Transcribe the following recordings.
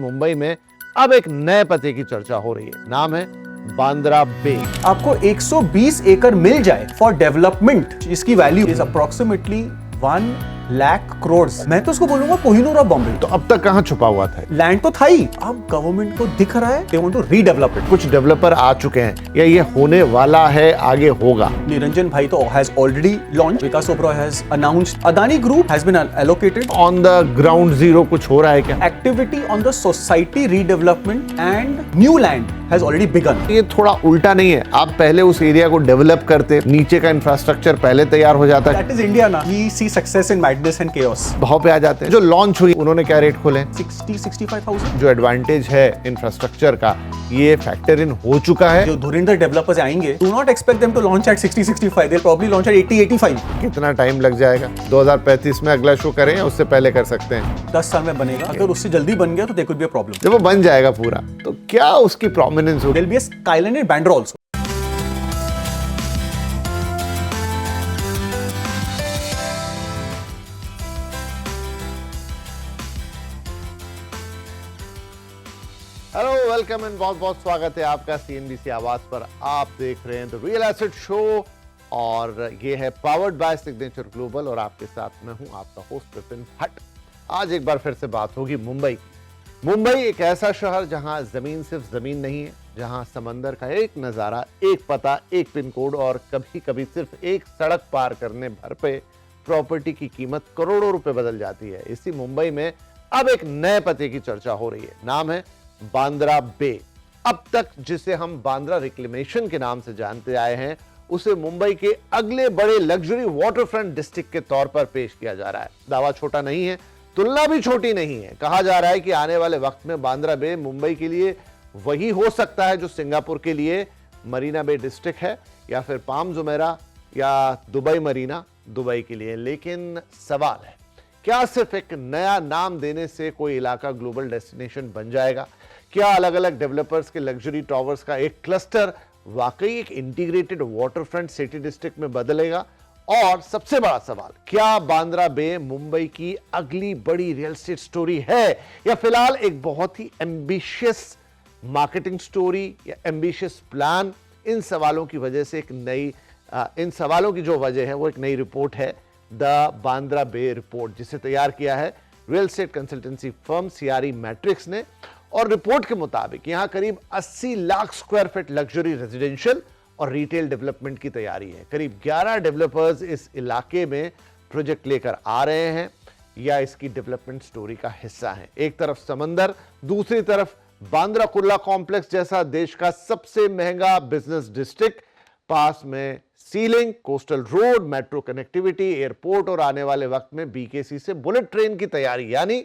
मुंबई में अब एक नए पते की चर्चा हो रही है। नाम है बांद्रा बे। आपको 120 एकड़ मिल जाए फॉर डेवलपमेंट, इसकी value is approximately 1 lakh crore. मैं तो उसको बोलूंगा कोहिनूर ऑफ बॉम्बे। तो अब तक कहां छुपा हुआ था? लैंड तो था ही, अब गवर्नमेंट को दिख रहा है, they want to redevelop it. कुछ डेवलपर आ चुके हैं या ये होने वाला है, आगे होगा? निरंजन भाई तो has already launch, Vikas Oberoi has announced, Adani group has been allocated. On the ground zero कुछ हो रहा है क्या? Activity on the society redevelopment and new land has already begun. ये थोड़ा उल्टा नहीं है? आप पहले उस एरिया को डेवलप करते, नीचे का इंफ्रास्ट्रक्चर पहले तैयार हो जाता है। दैट इज इंडिया ना। We see success in madness and chaos. भाव पे आ जाते हैं। जो लॉन्च हुई उन्होंने क्या रेट खोले? 60-65,000। जो एडवांटेज है इंफ्रास्ट्रक्चर का, ये फैक्टर इन हो चुका है। जो धुरंधर डेवलपर्स आएंगे, do not expect them to launch at 60-65. They'll probably launch at 80-85. कितना टाइम लग जाएगा? 2035 में अगला शो करें या उससे पहले कर सकते हैं? 10 साल में बनेगा। अगर उससे जल्दी बन गया तो there could be a problem. जब वो बन जाएगा पूरा, तो क्या उसकी प्रोमिनेंस होगी? There'll be a skyline in Bandra also. Hello, welcome and बहुत बहुत स्वागत है आपका सीएनबीसी आवाज पर। आप देख रहे हैं द रियल एसेट शो और ये है पावर्ड बाय सिग्नेचर ग्लोबल और आपके साथ मैं हूं आपका होस्ट विपिन भट्ट। आज एक बार फिर से बात होगी मुंबई की। मुंबई एक ऐसा शहर जहां जमीन सिर्फ जमीन नहीं है, जहां समंदर का एक नजारा, एक पता, एक पिन कोड और कभी कभी सिर्फ एक सड़क पार करने भर पे प्रॉपर्टी की कीमत करोड़ों रुपए बदल जाती है। इसी मुंबई में अब एक नए पते की चर्चा हो रही है। नाम है बांद्रा बे। अब तक जिसे हम बांद्रा रिक्लेमेशन के नाम से जानते आए हैं, उसे मुंबई के अगले बड़े लग्जरी वाटरफ्रंट डिस्ट्रिक्ट के तौर पर पेश किया जा रहा है। दावा छोटा नहीं है, तुलना भी छोटी नहीं है। कहा जा रहा है कि आने वाले वक्त में बांद्रा बे मुंबई के लिए वही हो सकता है जो सिंगापुर के लिए मरीना बे डिस्ट्रिक्ट है, या फिर पाम जुमेरा या दुबई मरीना दुबई के लिए। लेकिन सवाल है, क्या सिर्फ एक नया नाम देने से कोई इलाका ग्लोबल डेस्टिनेशन बन जाएगा? क्या अलग अलग डेवलपर्स के लग्जरी टावर्स का एक क्लस्टर वाकई एक इंटीग्रेटेड वाटरफ्रंट सिटी डिस्ट्रिक्ट में बदलेगा? और सबसे बड़ा सवाल, क्या बांद्रा बे मुंबई की अगली बड़ी रियल एस्टेट स्टोरी है, या फिलहाल एक बहुत ही एम्बिशियस मार्केटिंग स्टोरी या एम्बिशियस प्लान? इन सवालों की वजह से इन सवालों की जो वजह है वो एक नई रिपोर्ट है, द बांद्रा बे रिपोर्ट, जिसे तैयार किया है real estate consultancy firm CRE matrix ने। और रिपोर्ट के मुताबिक यहां करीब 80 lakh square feet luxury residential और रिटेल डेवलपमेंट की तैयारी है। करीब 11 डेवलपर्स इस इलाके में प्रोजेक्ट लेकर आ रहे हैं या इसकी डेवलपमेंट स्टोरी का हिस्सा हैं। एक तरफ समंदर, दूसरी तरफ बांद्रा कुर्ला कॉम्प्लेक्स जैसा देश का सबसे महंगा बिजनेस डिस्ट्रिक्ट, पास में ceiling, coastal road, metro connectivity, airport और आने वाले वक्त में बीकेसी से बुलेट ट्रेन की तैयारी। यानी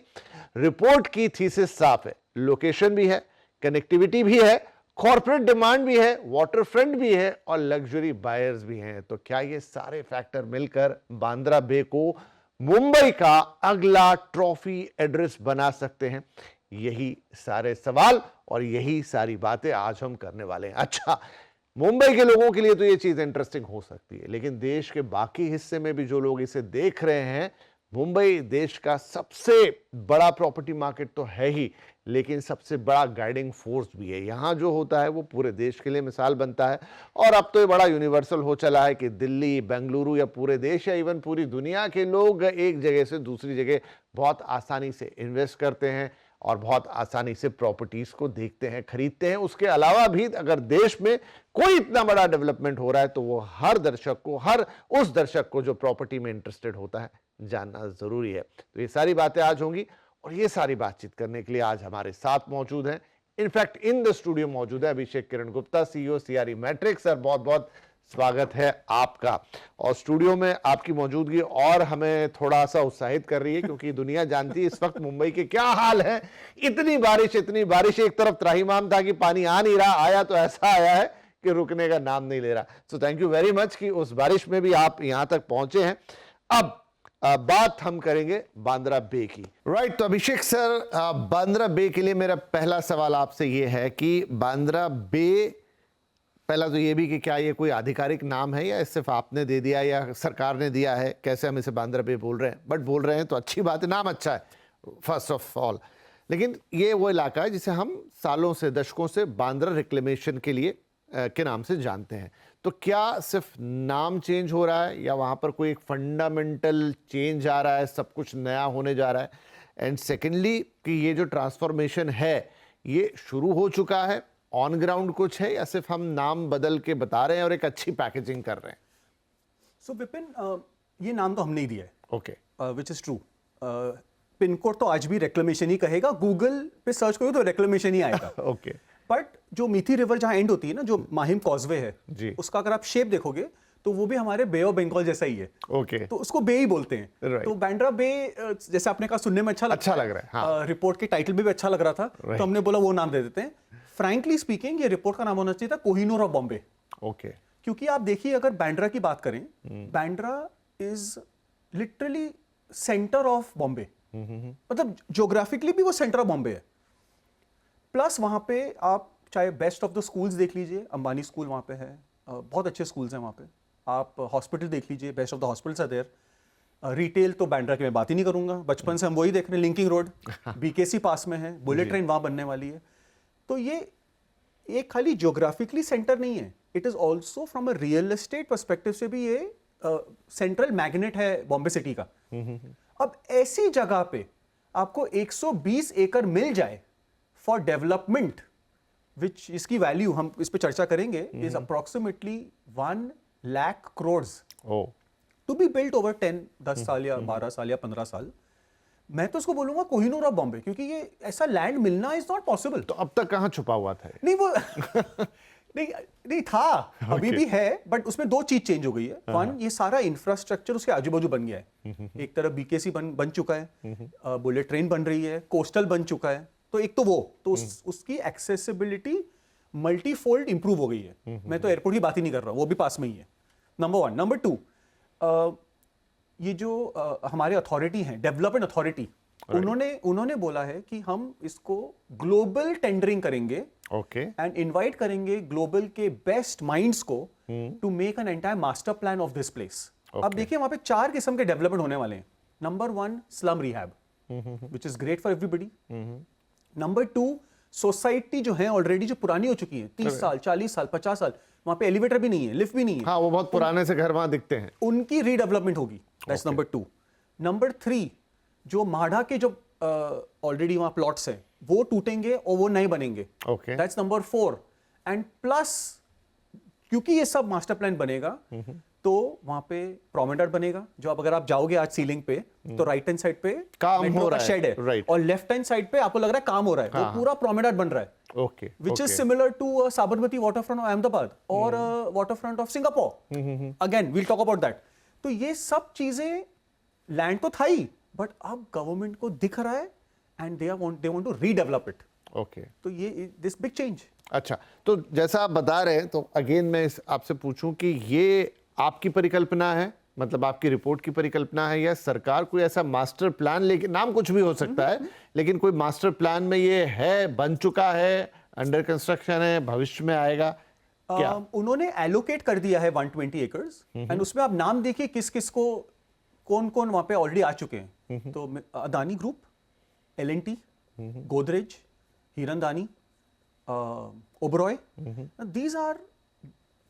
रिपोर्ट की थीसिस साफ है, लोकेशन भी है, कनेक्टिविटी भी है, कॉर्पोरेट डिमांड भी है, वाटरफ्रंट भी है और लग्जरी बायर्स भी हैं। तो क्या ये सारे फैक्टर मिलकर बांद्रा बे को मुंबई का अगला ट्रॉफी एड्रेस बना सकते हैं? यही सारे सवाल और यही सारी बातें आज हम करने वाले हैं। अच्छा, मुंबई के लोगों के लिए तो ये चीज इंटरेस्टिंग हो सकती है, लेकिन देश के बाकी हिस्से में भी जो लोग इसे देख रहे हैं, मुंबई देश का सबसे बड़ा प्रॉपर्टी मार्केट तो है ही, लेकिन सबसे बड़ा गाइडिंग फोर्स भी है। यहाँ जो होता है वो पूरे देश के लिए मिसाल बनता है। और अब तो ये बड़ा यूनिवर्सल हो चला है कि दिल्ली, बेंगलुरु या पूरे देश या इवन पूरी दुनिया के लोग एक जगह से दूसरी जगह बहुत आसानी से इन्वेस्ट करते हैं और बहुत आसानी से प्रॉपर्टीज को देखते हैं, खरीदते हैं। उसके अलावा भी अगर देश में कोई इतना बड़ा डेवलपमेंट हो रहा है तो वो हर उस दर्शक को जो प्रॉपर्टी में इंटरेस्टेड होता है जानना जरूरी है। तो ये सारी बातें आज होंगी और ये सारी बातचीत करने के लिए आज हमारे साथ मौजूद हैं, इनफैक्ट इन द स्टूडियो मौजूद है Abhishek Kiran Gupta, CEO CRE matrix. Sir, बहुत बहुत स्वागत है आपका। और स्टूडियो में आपकी मौजूदगी और हमें थोड़ा सा उत्साहित कर रही है, क्योंकि दुनिया जानती है इस वक्त मुंबई के क्या हाल है। इतनी बारिश, एक तरफ त्राहिमाम था कि पानी आ नहीं रहा, आया तो ऐसा आया है कि रुकने का नाम नहीं ले रहा। So thank you very much कि उस बारिश में भी आप यहां तक पहुंचे हैं। अब बात हम करेंगे बांद्रा बे की। राइट, तो अभिषेक सर, बांद्रा बे के लिए मेरा पहला सवाल आपसे ये है कि बांद्रा बे, पहला तो ये भी कि क्या ये कोई आधिकारिक नाम है या सिर्फ आपने दे दिया या सरकार ने दिया है? कैसे हम इसे बांद्रा बे बोल रहे हैं, बट बोल रहे हैं तो अच्छी बात है, नाम अच्छा है फर्स्ट ऑफ ऑल। लेकिन ये वो इलाका है जिसे हम सालों से दशकों से बांद्रा रिक्लेमेशन के लिए के नाम से जानते हैं। तो क्या सिर्फ नाम चेंज हो रहा है या वहाँ पर कोई एक फंडामेंटल चेंज आ रहा है, सब कुछ नया होने जा रहा है? एंड सेकेंडली कि ये जो ट्रांसफॉर्मेशन है ये शुरू हो चुका है, ऑन ग्राउंड कुछ है या सिर्फ हम नाम बदल के बता रहे हैं और एक अच्छी पैकेजिंग कर रहे हैं? सो विपिन, ये नाम तो हमने ही दिया है, okay, which is true. Pin code तो आज भी रेक्लेमेशन ही कहेगा, गूगल पे सर्च करो तो रेक्लेमेशन ही आएगा। ओके, बट जो मीठी रिवर जहाँ एंड होती है ना, जो माहिम कॉजवे है जी, उसका अगर आप शेप देखोगे तो वो भी हमारे बे ऑफ बंगाल जैसा ही है। ओके, तो उसको बे ही बोलते हैं। Right. तो बांद्रा बे, जैसे आपने कहा, सुनने में अच्छा अच्छा लग रहा है, हाँ। रिपोर्ट के टाइटल में भी अच्छा लग रहा था, Right. तो हमने बोला वो नाम दे देते हैं। फ्रैंकली स्पीकिंग, ये रिपोर्ट का नाम होना चाहिए था कोहिनूर ऑफ बॉम्बे। ओके, क्योंकि आप देखिए, अगर बांद्रा की बात करें, Bandra is literally centre of Bombay, मतलब ज्योग्राफिकली भी वो सेंटर ऑफ बॉम्बे है। प्लस वहां पे आप चाहे बेस्ट ऑफ द स्कूल्स देख लीजिए, अंबानी स्कूल वहां पे है, बहुत अच्छे स्कूल्स हैं वहां पे। आप हॉस्पिटल देख लीजिए, best of the hospitals are there. Retail तो बांद्रा की मैं बात ही नहीं करूंगा, बचपन से हम वही देख रहे हैं। लिंकिंग रोड बीकेसी पास में है, बुलेट ट्रेन वहां बनने वाली है। तो ये एक खाली ज्योग्राफिकली सेंटर नहीं है, it is also from a real estate perspective से भी ये सेंट्रल मैग्नेट है बॉम्बे सिटी का। अब ऐसी जगह पे आपको 120 एकड़ मिल जाए फॉर डेवलपमेंट, विच इसकी वैल्यू हम इस पे चर्चा करेंगे, is approximately 1 lakh crore to be built over 10 साल या 12 साल या 15 साल। मैं तो उसको बोलूंगा कोहिनूर ऑफ बॉम्बे, क्योंकि ये ऐसा लैंड मिलना इज नॉट पॉसिबल। तो अब तक कहाँ छुपा हुआ था? नहीं वो नहीं था, अभी भी है, बट उसमें दो चीज चेंज हो गई है। वन, ये सारा इंफ्रास्ट्रक्चर उसके आजू बाजू बन गया है। एक तरफ बीकेसी बन चुका है, बुलेट ट्रेन बन रही है, कोस्टल बन चुका है। तो एक तो वो तो उसकी एक्सेसिबिलिटी मल्टीफोल्ड इंप्रूव हो गई है। मैं तो एयरपोर्ट की बात ही नहीं कर रहा हूं, वो भी पास में ही है, नंबर वन। नंबर टू, ये जो हमारे अथॉरिटी हैं, डेवलपमेंट अथॉरिटी, उन्होंने बोला है कि हम इसको ग्लोबल टेंडरिंग करेंगे, ओके, एंड इनवाइट करेंगे ग्लोबल के बेस्ट माइंड्स को to make an entire master plan of this place. अब देखिए, वहां पे 4 किस्म के डेवलपमेंट होने वाले हैं। Number 1, slum rehab, which is great for everybody. Number 2, society जो है ऑलरेडी, जो पुरानी हो चुकी है, 30 साल 40 साल 50 साल, वहां पे एलिवेटर भी नहीं है, लिफ्ट भी नहीं है, हाँ, वो बहुत पुराने से घर वहां दिखते हैं, उनकी रीडेवलपमेंट होगी। That's number 2। नंबर 3, जो माढ़ा के जो ऑलरेडी वहां प्लॉट्स हैं वो टूटेंगे और वो नए बनेंगे। Okay, that's number 4। And plus, क्योंकि ये सब मास्टर प्लान बनेगा, तो वहां पे प्रोमेनेड बनेगा, जो अगर आप जाओगे आज सीलिंग पे, तो राइट हैंड साइड पे काम मेट्रो हो का रहा है, शेड है, right. और लेफ्ट हैंड साइड पे आपको लग रहा है काम हो रहा है, हाँ, वो पूरा प्रोमेनेड बन रहा है, okay, which is similar to Sabarmati water front of Ahmedabad और water front of Singapore. Again we'll talk about that. तो ये सब चीजें, लैंड तो था ही, बट अब गवर्नमेंट को दिख रहा है and they want to redevelop it. Okay, तो ये दिस बिग चेंज। अच्छा, तो जैसा आप बता रहे हैं, तो अगेन मैं आपसे पूछूं कि ये आपकी परिकल्पना है, मतलब आपकी रिपोर्ट की परिकल्पना है, या सरकार कोई ऐसा मास्टर प्लान लेके, नाम कुछ भी हो सकता है, लेकिन कोई मास्टर प्लान में ये है, बन चुका है, अंडर कंस्ट्रक्शन है, भविष्य में आएगा क्या? उन्होंने एलोकेट कर दिया है 120 एकर्स, एंड उसमें आप नाम देखिए किस किस को, कौन कौन वहां पे ऑलरेडी आ चुके हैं। तो Adani group, L&T, Godrej, Hiranandani, Oberoi, these are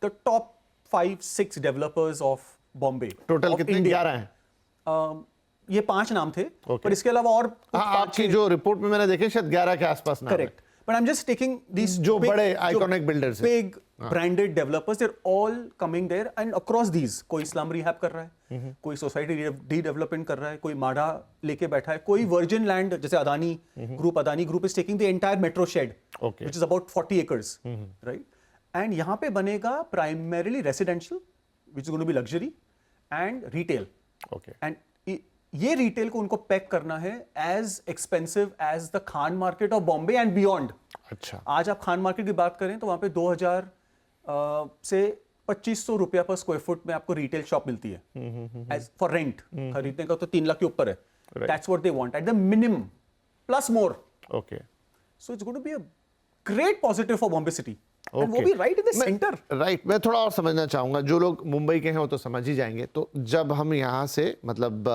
the top 5-6 developers of Bombay. Total कितने? 11 हैं। ये 5 नाम थे, पर इसके अलावा और हाँ, आपकी जो रिपोर्ट में मैंने देखे शायद 11 के आसपास नाम है। Correct, but I am just taking these जो बड़े iconic builders, big branded developers, they are all coming there, and across these कोई स्लम रिहैब कर रहा है, कोई सोसाइटी रीडेवलपमेंट कर रहा है, कोई माढ़ा लेके बैठा है, कोई वर्जिन लैंड, जैसे Adani group is taking the entire metro shed, which is about 40 acres, right? And यहां पे बनेगा primarily residential, which is going to be luxury, and retail. Okay, and ये रिटेल को उनको पैक करना है as expensive as the Khan market of Bombay and beyond. अच्छा, आज आप खान मार्केट की बात करें तो वहां पे 2000 से 2500 रुपया पर स्क्वायर फुट में आपको रिटेल शॉप मिलती है, एज फॉर रेंट। खरीदने का तो 3 लाख के ऊपर है। That's what they want at the minimum, plus more. Okay, so it's going to be a great positive for Bombay city, and वो भी right in the centre. Right, मैं थोड़ा और समझना चाहूंगा, जो लोग मुंबई के हैं वो तो समझ ही जाएंगे। तो जब हम यहाँ से, मतलब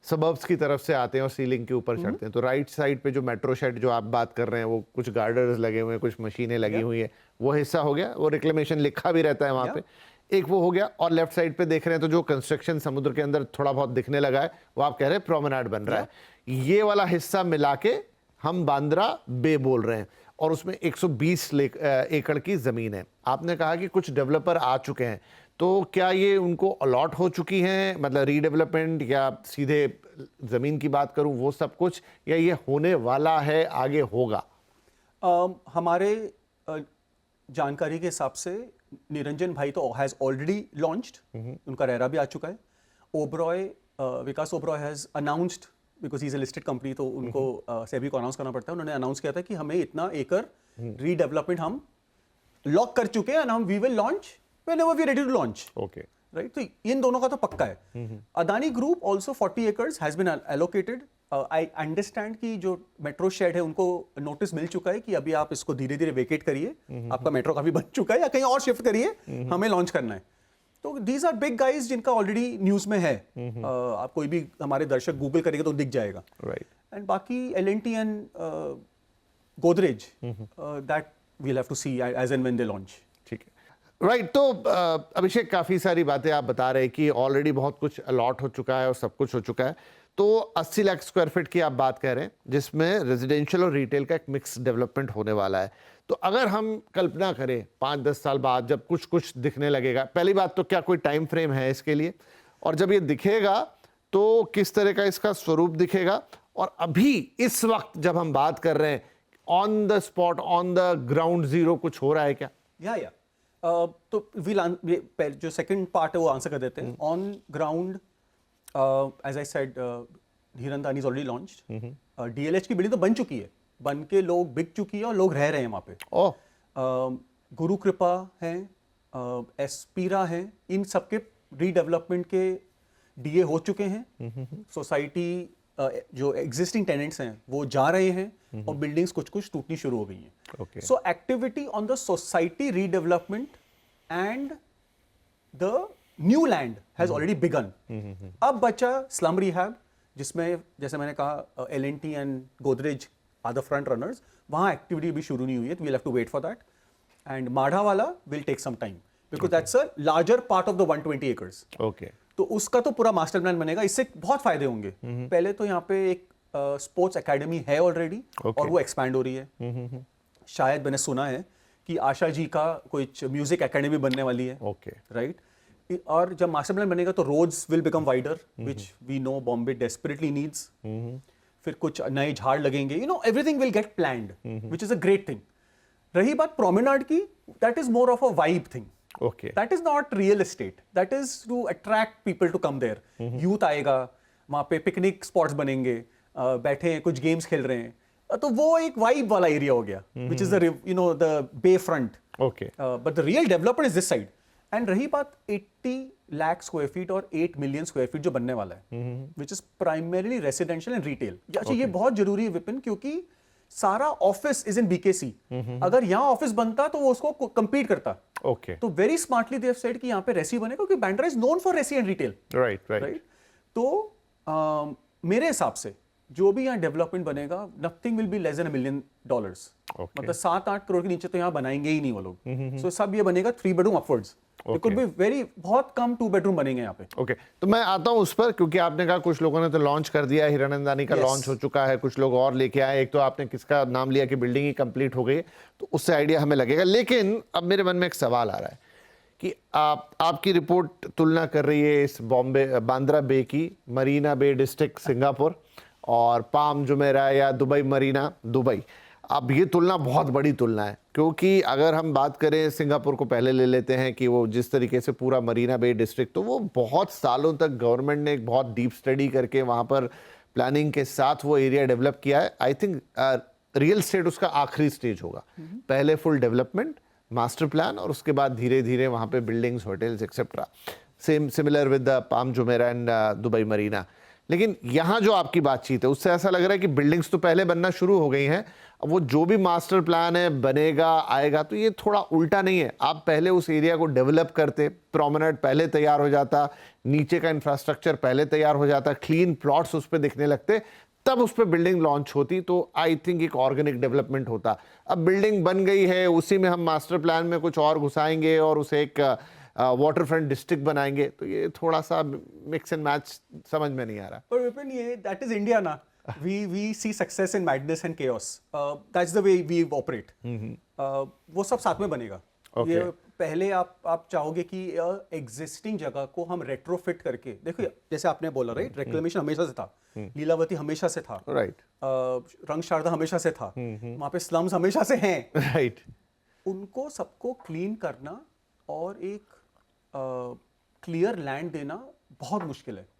सबर्ब्स की तरफ से आते हैं और सीलिंग के ऊपर चढ़ते हैं, तो राइट साइड पे जो मेट्रो शेड जो आप बात कर रहे हैं, वो कुछ गार्डर्स लगे हुए हैं, कुछ मशीनें लगी हुई है, वो हिस्सा हो गया, वो रिक्लेमेशन लिखा भी रहता है वहाँ पे, एक वो हो गया। और लेफ्ट साइड पे देख रहे हैं तो जो कंस्ट्रक्शन समुद्र के अंदर थोड़ा बहुत दिखने लगा है, वो आप कह रहे हैं प्रोमेनाड बन रहा है। ये वाला हिस्सा मिला के हम बांद्रा बे बोल रहे हैं, और उसमें 120 एकड़ की जमीन है। आपने कहा कि कुछ डेवलपर आ चुके हैं, तो क्या ये उनको अलॉट हो चुकी हैं, मतलब रीडेवलपमेंट, या सीधे जमीन की बात करूं वो सब कुछ, या ये होने वाला है, आगे होगा? हमारे जानकारी के हिसाब से निरंजन भाई तो हैज ऑलरेडी लॉन्च्ड, उनका रेरा भी आ चुका है। Oberoi, Vikas Oberoi has announced, because he is a listed company, तो उनको सेबी को अनाउंस करना पड़ता है। उन्होंने अनाउंस किया था कि हमें इतना एकड़ रीडेवलपमेंट हम लॉक कर चुके हैं, एंड हम we will launch whenever we ready to launch. Okay, right, तो इन दोनों का तो पक्का है। Adani group also 40 acres has been allocated. I understand कि जो मेट्रो शेड है उनको नोटिस मिल चुका है कि अभी आप इसको धीरे धीरे वेकेट करिए, आपका मेट्रो काफी बन चुका है, या कहीं और शिफ्ट करिए, हमें लॉन्च करना है। तो दीज आर बिग गाइज जिनका ऑलरेडी न्यूज में है। आप कोई भी हमारे दर्शक गूगल करेंगे तो दिख जाएगा। राइट। एंड बाकी L&T and Godrej, that we'll have to see as and when they launch. ठीक है, राइट। तो अभिषेक, काफी सारी बातें आप बता रहे हैं कि ऑलरेडी बहुत कुछ अलॉट हो चुका है और सब कुछ हो चुका है। तो 80 लाख स्क्वायर फीट की आप बात कर रहे हैं, जिसमें रेजिडेंशियल और रिटेल का एक मिक्स डेवलपमेंट होने वाला है। तो अगर हम कल्पना करें 5-10 साल बाद जब कुछ कुछ दिखने लगेगा, पहली बात तो क्या कोई टाइम फ्रेम है इसके लिए, और जब ये दिखेगा तो किस तरह का इसका स्वरूप दिखेगा? और अभी इस वक्त जब हम बात कर रहे हैं, on the spot, on the ground zero कुछ हो रहा है क्या? या तो जो सेकंड पार्ट है वो आंसर कर देते हैं। On ground, as I said, Hiranandani is already launched. DLH की बिल्डिंग तो बन चुकी है, बन के लोग बिक चुकी है और लोग रह रहे हैं वहाँ पे। गुरु कृपा है, एस्पीरा है, इन सबके रीडेवलपमेंट के DA हो चुके हैं। सोसाइटी जो एग्जिस्टिंग टेनेंट्स हैं वो जा रहे हैं, और बिल्डिंग्स कुछ कुछ टूटनी शुरू हो गई हैं। So activity on the society redevelopment and the new land has already begun. अब बचा स्लम रिहैब, जिसमें जैसे मैंने कहा L&T and Godrej are the front runners. वहाँ एक्टिविटी भी शुरू नहीं हुई है, तो we'll have to wait for that. And माढ़ा वाला will take some time, because that's a larger part of the 120 acres. Okay, तो उसका तो पूरा मास्टर प्लान बनेगा, इससे बहुत फायदे होंगे। पहले तो यहाँ पे एक स्पोर्ट्स एकेडमी है ऑलरेडी, और वो एक्सपैंड हो रही है। शायद मैंने सुना है कि आशा जी का कोई म्यूजिक एकेडमी बनने वाली है। Okay, right. और जब मास्टर प्लान बनेगा तो roads will become wider, which we know Bombay desperately needs. फिर कुछ नए झाड़ लगेंगे, everything will get planned, which is a great thing. रही बात प्रोमेनाड की, that is more of a vibe thing. Okay, That is not real estate. That is to attract people to come there. Youth आएगा, वहाँ पे picnic spots बनेंगे, बैठे हैं, कुछ गेम्स खेल रहे हैं, तो वो एक वाइब वाला एरिया हो गया, which is the bay front. Okay, But the real development is this side. And रही बात 80 लाख स्क्वायर फीट और 8 मिलियन स्क्वायर फीट जो बनने वाला है, which is primarily residential and retail. अच्छा, ये बहुत जरूरी है विपिन, क्योंकि सारा ऑफिस इज इन BKC। अगर यहाँ ऑफिस बनता तो वो उसको कंपीट करता। ओके, तो very smartly they have said कि यहाँ पे रेसी बनेगा, क्योंकि बांद्रा इज नोन फॉर रेसी एंड रिटेल। राइट। तो मेरे हिसाब से जो भी यहाँ डेवलपमेंट बनेगा, nothing will be less than $1 million। मतलब 7-8 करोड़ के नीचे तो यहाँ बनाएंगे ही नहीं वो लोग। सो सब ये बनेगा 3 bedroom upwards. It could be very, बहुत कम 2 बेडरूम बनेंगे यहाँ पे। ओके, तो मैं आता हूँ उस पर, क्योंकि आपने कहा कुछ लोगों ने तो लॉन्च कर दिया, हिरानंदानी का लॉन्च हो चुका है, कुछ लोग और लेके आए। एक तो आपने किसका नाम लिया कि बिल्डिंग ही कंप्लीट हो गई, तो उससे आइडिया हमें लगेगा। लेकिन अब मेरे मन में एक सवाल आ रहा है कि आपकी रिपोर्ट तुलना कर रही है इस बांद्रा बे की, मरीना बे डिस्ट्रिक्ट सिंगापुर, और पाम जुमेरा या दुबई मरीना दुबई। अब ये तुलना बहुत बड़ी तुलना है, क्योंकि अगर हम बात करें सिंगापुर को पहले ले लेते हैं कि वो जिस तरीके से पूरा मरीना बे डिस्ट्रिक्ट, तो वो बहुत सालों तक गवर्नमेंट ने एक बहुत डीप स्टडी करके वहाँ पर प्लानिंग के साथ वो एरिया डेवलप किया है। आई थिंक रियल स्टेट उसका आखिरी स्टेज होगा। पहले फुल डेवलपमेंट, मास्टर प्लान, और उसके बाद धीरे धीरे वहाँ पे buildings, hotels etcetera. Similar with the palm Jumeirah and Dubai Marina. लेकिन यहाँ जो आपकी बातचीत है उससे ऐसा लग रहा है कि बिल्डिंग्स तो पहले बनना शुरू हो गई हैं, अब वो जो भी मास्टर प्लान है बनेगा आएगा, तो ये थोड़ा उल्टा नहीं है? आप पहले उस एरिया को डेवलप करते, प्रोमेनेड पहले तैयार हो जाता, नीचे का इंफ्रास्ट्रक्चर पहले तैयार हो जाता, क्लीन प्लॉट्स उस पर दिखने लगते, तब उस पर बिल्डिंग लॉन्च होती, तो आई थिंक एक ऑर्गेनिक डेवलपमेंट होता। अब बिल्डिंग बन गई है, उसी में हम मास्टर प्लान में कुछ और घुसाएंगे और उसे एक वाटर फ्रंट डिस्ट्रिक्ट बनाएंगे, तो ये थोड़ा सा मिक्स एंड मैच समझ में नहीं आ रहा। पर विपिन, ये दैट इज इंडिया ना। we see success in madness and chaos. That's the way we operate. वो सब साथ में बनेगा। Okay. ये पहले आप चाहोगे कि एग्जिस्टिंग जगह को हम रेट्रोफिट करके, देखो जैसे आपने बोला राइट, रेक्लेमेशन हमेशा से था, लीलावती हमेशा से था, राइट, रंग शारदा हमेशा से था, वहां पे स्लम्स हमेशा से हैं, राइट। उनको सबको क्लीन करना और एक क्लियर लैंड देना बहुत मुश्किल है।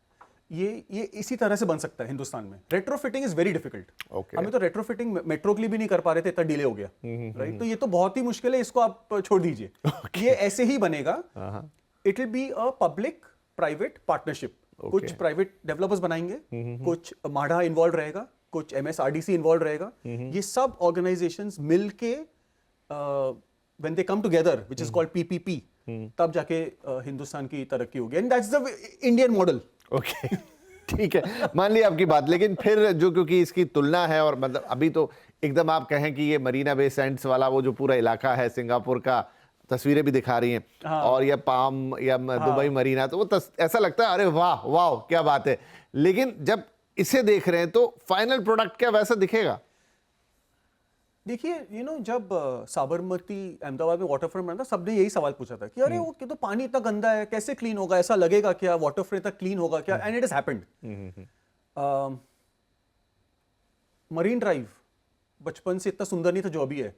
ये इसी तरह से बन सकता है हिंदुस्तान में। Retrofitting is very difficult. हमें तो रेट्रोफिटिंग मेट्रो के लिए भी नहीं कर पा रहे थे, इतना डिले हो गया, राइट? तो ये तो बहुत ही मुश्किल है, इसको आप छोड़ दीजिए। ये ऐसे ही बनेगा। It will be a public private partnership. कुछ प्राइवेट डेवलपर्स बनाएंगे, कुछ माढ़ा इन्वॉल्व रहेगा, कुछ MSRDC इन्वॉल्व रहेगा। ये सब ऑर्गेनाइजेशंस मिलके when they come together, which is called PPP, तब जाके हिंदुस्तान की तरक्की होगी। And that's the Indian model. Okay, ठीक है, मान ली आपकी बात, लेकिन फिर जो, क्योंकि इसकी तुलना है, और मतलब अभी तो एकदम आप कहें कि ये मरीना बे सैंड्स वाला वो जो पूरा इलाका है सिंगापुर का, तस्वीरें भी दिखा रही हैं, हाँ। और या पाम या दुबई मरीना, तो वो ऐसा लगता है अरे वाह वाह क्या बात है। लेकिन जब इसे देख रहे हैं तो फाइनल प्रोडक्ट क्या वैसा दिखेगा? देखिए जब साबरमती अहमदाबाद में वाटर फ्रंट बना था, सबने यही सवाल पूछा था कि अरे वो कि तो पानी इतना गंदा है, कैसे क्लीन होगा, ऐसा लगेगा क्या वाटर फ्रंट इतना क्लीन होगा क्या? And it is happened. Marine drive बचपन से इतना सुंदर नहीं था जो अभी है।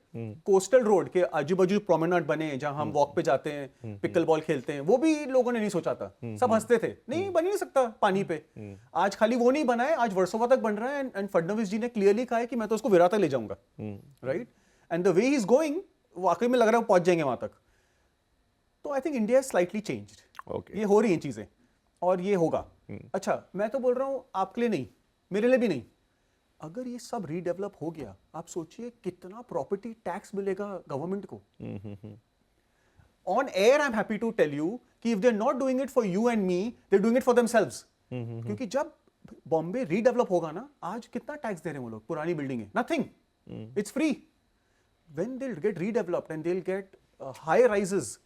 कोस्टल रोड के आजू बाजू प्रोमेनाड बने जहां हम वॉक पे जाते हैं, पिकल बॉल खेलते हैं, वो भी लोगों ने नहीं सोचा था। सब हंसते थे, नहीं बन ही नहीं सकता पानी पे। आज खाली वो नहीं बना है, आज वर्सोवा तक बन रहा है। एंड फडणवीस जी ने क्लियरली कहा है कि मैं तो उसको विरार तक ले जाऊंगा, right? And the way he is going, वाकई में लग रहा है वो पहुंच जाएंगे वहां तक। तो I think India slightly changed. ये हो रही हैं चीजें और ये होगा। अच्छा, मैं तो बोल रहा हूं आपके लिए नहीं, मेरे लिए भी नहीं। अगर ये सब रीडेवलप हो गया, आप सोचिए कितना प्रॉपर्टी टैक्स मिलेगा गवर्नमेंट को। On air I am happy to tell you कि if they are not doing it for you and me, they are doing it for themselves. क्योंकि जब बॉम्बे रीडेवलप होगा ना, आज कितना टैक्स दे रहे हैं वो लोग, पुरानी बिल्डिंग है, nothing, it's free. When they will get redeveloped and they will get high rises,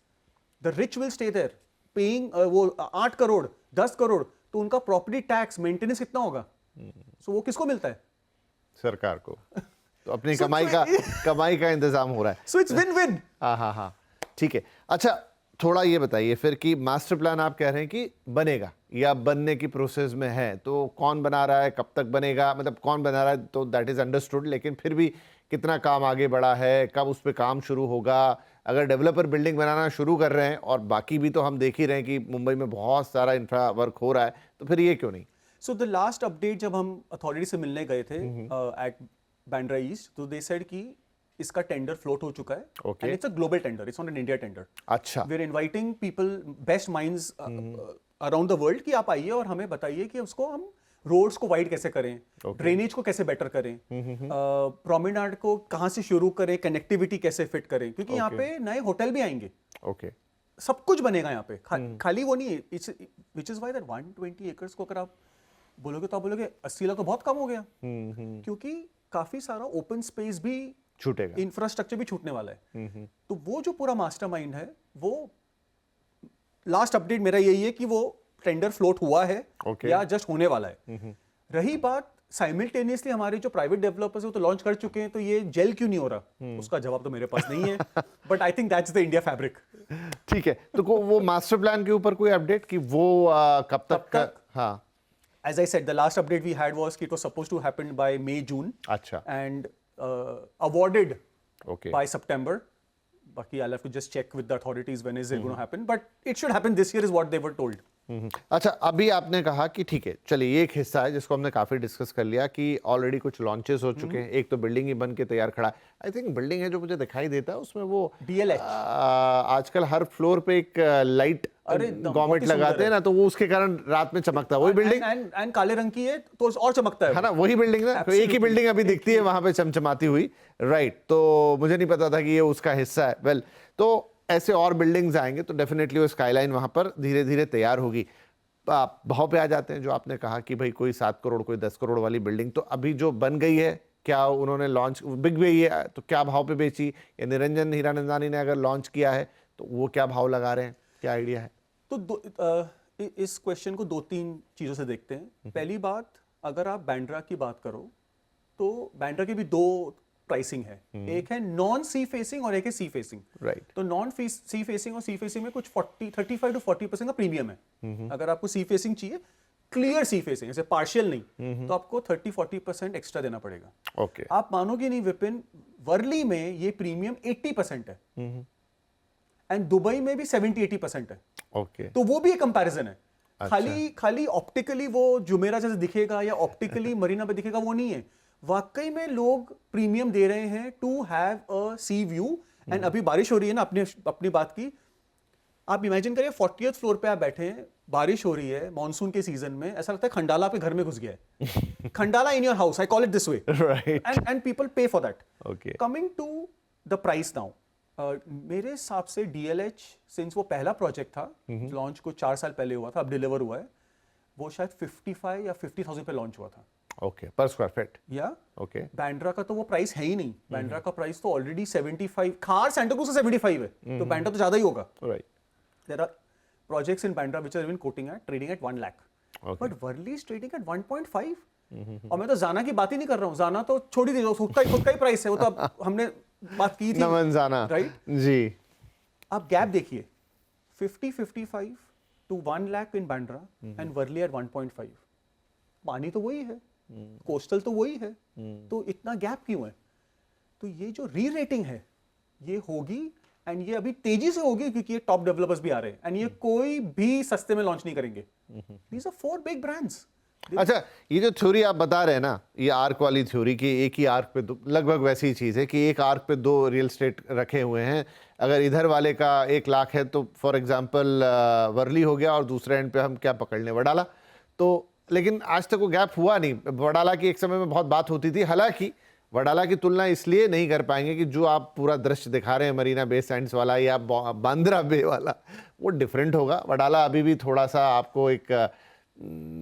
the rich will stay there paying वो 8 करोड़ 10 करोड़, तो उनका प्रॉपर्टी टैक्स मेंटेनेंस कितना होगा? सो वो किसको मिलता है? सरकार को। तो अपनी कमाई का इंतजाम हो रहा है। So it's win win. हाँ, ठीक है। अच्छा, थोड़ा ये बताइए फिर कि मास्टर प्लान आप कह रहे हैं कि बनेगा या बनने की प्रोसेस में है, तो कौन बना रहा है, कब तक बनेगा, मतलब कौन बना रहा है तो दैट इज अंडरस्टूड, लेकिन फिर भी कितना काम आगे बढ़ा है, कब उस पर काम शुरू होगा? अगर डेवलपर बिल्डिंग बनाना शुरू कर रहे हैं और बाकी भी तो हम देख ही रहे हैं कि मुंबई में बहुत सारा इंफ्रा वर्क हो रहा है, तो फिर ये क्यों नहीं? सो द लास्ट अपडेट जब हम अथॉरिटी से मिलने गए थे एट बांद्रा ईस्ट, तो दे सेड कि इसका टेंडर फ्लोट हो चुका है। And it's a global tender, it's not an India tender. अच्छा, we are inviting people, best minds around the world कि आप आइए और हमें बताइए कि उसको हम रोड्स को वाइड कैसे करें, ड्रेनेज को कैसे बेटर करें, प्रोमेनाड को कहाँ से शुरू करें, कनेक्टिविटी कैसे फिट करें, क्योंकि यहाँ पे नए होटल भी आएंगे। ओके, सब कुछ बनेगा यहाँ पे, खाली वो नहीं है। Which is why that 120 acres को अगर आप बोलोगे तो आप बोलोगे 80 लाख तो बहुत कम हो गया, क्योंकि काफी सारा ओपन स्पेस भी छूटेगा, इंफ्रास्ट्रक्चर भी छूटने वाला है। तो वो जो पूरा मास्टरमाइंड है, वो लास्ट अपडेट मेरा यही है कि वो टेंडर फ्लोट हुआ है या जस्ट होने वाला है। रही बात साइमल्टेनियसली हमारे जो प्राइवेट डेवलपर्स है तो लॉन्च कर चुके हैं, तो ये जेल क्यों नहीं हो रहा, उसका जवाब तो मेरे पास नहीं है। But I think that's the India fabric. ठीक है, तो वो मास्टर प्लान के ऊपर कोई अपडेट कि वो कब तक? हाँ, as I said, the last update we had was it was supposed to happen by May, June. अच्छा, and awarded by September. Baki I'll have to just check with the authorities when is it going to happen, but it should happen this year is what they were told. अच्छा, अभी आपने कहा कि ठीक है, चलिए ये एक हिस्सा है जिसको हमने काफी डिस्कस कर लिया कि ऑलरेडी कुछ लॉन्चेस हो चुके हैं। एक तो बिल्डिंग ही बन के तैयार खड़ा है। आई थिंक बिल्डिंग है जो मुझे दिखाई देता है उसमें वो DLH आजकल हर फ्लोर पे एक लाइट अरे एकदम, गवर्नमेंट बहुत ही सुंदर लगाते हैं ना, तो वो उसके कारण रात में चमकता है। वही बिल्डिंग एंड काले रंग की है तो और चमकता है है ना, वही बिल्डिंग ना, तो एक ही Absolutely. बिल्डिंग अभी दिखती है वहां पे चमचमाती हुई, राइट। तो मुझे नहीं पता था कि ये उसका हिस्सा है। वेल, तो ऐसे और बिल्डिंग्स आएंगे तो डेफिनेटली वो स्काईलाइन वहां पर धीरे धीरे तैयार होगी। आप भाव पे आ जाते हैं, जो आपने कहा कि भाई कोई 7 करोड़ कोई 10 करोड़ वाली बिल्डिंग तो अभी जो बन गई है, क्या उन्होंने लॉन्च बिक गई है तो क्या भाव पे बेची, या निरंजन हीरानंदानी ने अगर लॉन्च किया है तो वो क्या भाव लगा रहे हैं, क्या आइडिया है? तो इस क्वेश्चन को 2-3 चीजों से देखते हैं। पहली बात, अगर आप बैंड्रा की बात करो तो बैंड्रा की भी 2 प्राइसिंग है, एक है नॉन सी फेसिंग और एक है सी फेसिंग। राइट। तो नॉन सी फेसिंग और सी फेसिंग में कुछ 35 to 40% का प्रीमियम है। अगर आपको सी फेसिंग चाहिए, क्लियर सी फेसिंग, ऐसे पार्शियल नहीं, तो आपको 30-40% एक्स्ट्रा देना पड़ेगा। ओके। आप मानोगे नहीं विपिन, वर्ली में ये प्रीमियम 80% है एंड दुबई में भी 70-80% है। ओके। तो वो भी एक कंपैरिजन है। अच्छा। खाली ऑप्टिकली वो जुमेरा जैसे दिखेगा या ऑप्टिकली मरीना पे दिखेगा, वो नहीं है। वाकई में लोग प्रीमियम दे रहे हैं to have a sea view. And अभी बारिश हो रही है ना, अपनी बात की, आप इमेजिन करिए 40th फ्लोर पे आप बैठे हैं, बारिश हो रही है मॉनसून के सीजन में, ऐसा लगता है खंडाला आपके घर में घुस गया है। Khandala in your house, I call it this way, right. And people pay for that. Okay. Coming to the price now, मेरे हिसाब से DLH, सिंस वो पहला प्रोजेक्ट था, लॉन्च को 4 साल पहले हुआ था, अब डिलीवर हुआ है, वो शायद 55 या 50,000 पे लॉन्च हुआ था। ओके, पर स्क्वायर फीट। या ओके। बैंड्रा का तो वो प्राइस है ही नहीं। बैंड्रा का प्राइस तो ऑलरेडी 75, खार सेंटर क्रूज 75 है, तो बैंड्रा तो ज्यादा ही होगा। Right. There are projects in Bandra which are even trading at 1 lakh, Okay. but Worli is trading at 1.5। और मैं तो जाना की बात ही नहीं कर रहा हूँ, जाना तो छोड़ ही दीजिए, खुद का ही प्राइस है वो, तो अब हमने बात की थी, नमन जाना, राइट? जी। आप गैप देखिए, 50-55 to 1 lakh in Bandra and Worli at 1.5। पानी तो वही है, कोस्टल तो वही है, तो इतना गैप क्यों है? तो ये जो री रेटिंग है ये होगी, एंड ये अभी तेजी से होगी क्योंकि ये टॉप डेवलपर्स भी आ रहे हैं, एंड ये कोई भी सस्ते में लॉन्च नहीं करेंगे। These are 4 big brands. अच्छा, ये जो थ्योरी आप बता रहे हैं ना, ये आर्क वाली थ्योरी की, एक ही आर्क पे लगभग वैसी ही चीज़ है कि एक आर्क पे 2 रियल एस्टेट रखे हुए हैं। अगर इधर वाले का 1 लाख है तो फॉर एग्जांपल वर्ली हो गया, और दूसरे एंड पे हम क्या पकड़ लें, वडाला। तो लेकिन आज तक वो गैप हुआ नहीं। वडाला की एक समय में बहुत बात होती थी, हालांकि वडाला की तुलना इसलिए नहीं कर पाएंगे कि जो आप पूरा दृश्य दिखा रहे हैं मरीना बे सैंड्स वाला या बांद्रा बे वाला, वो डिफरेंट होगा। वडाला अभी भी थोड़ा सा आपको एक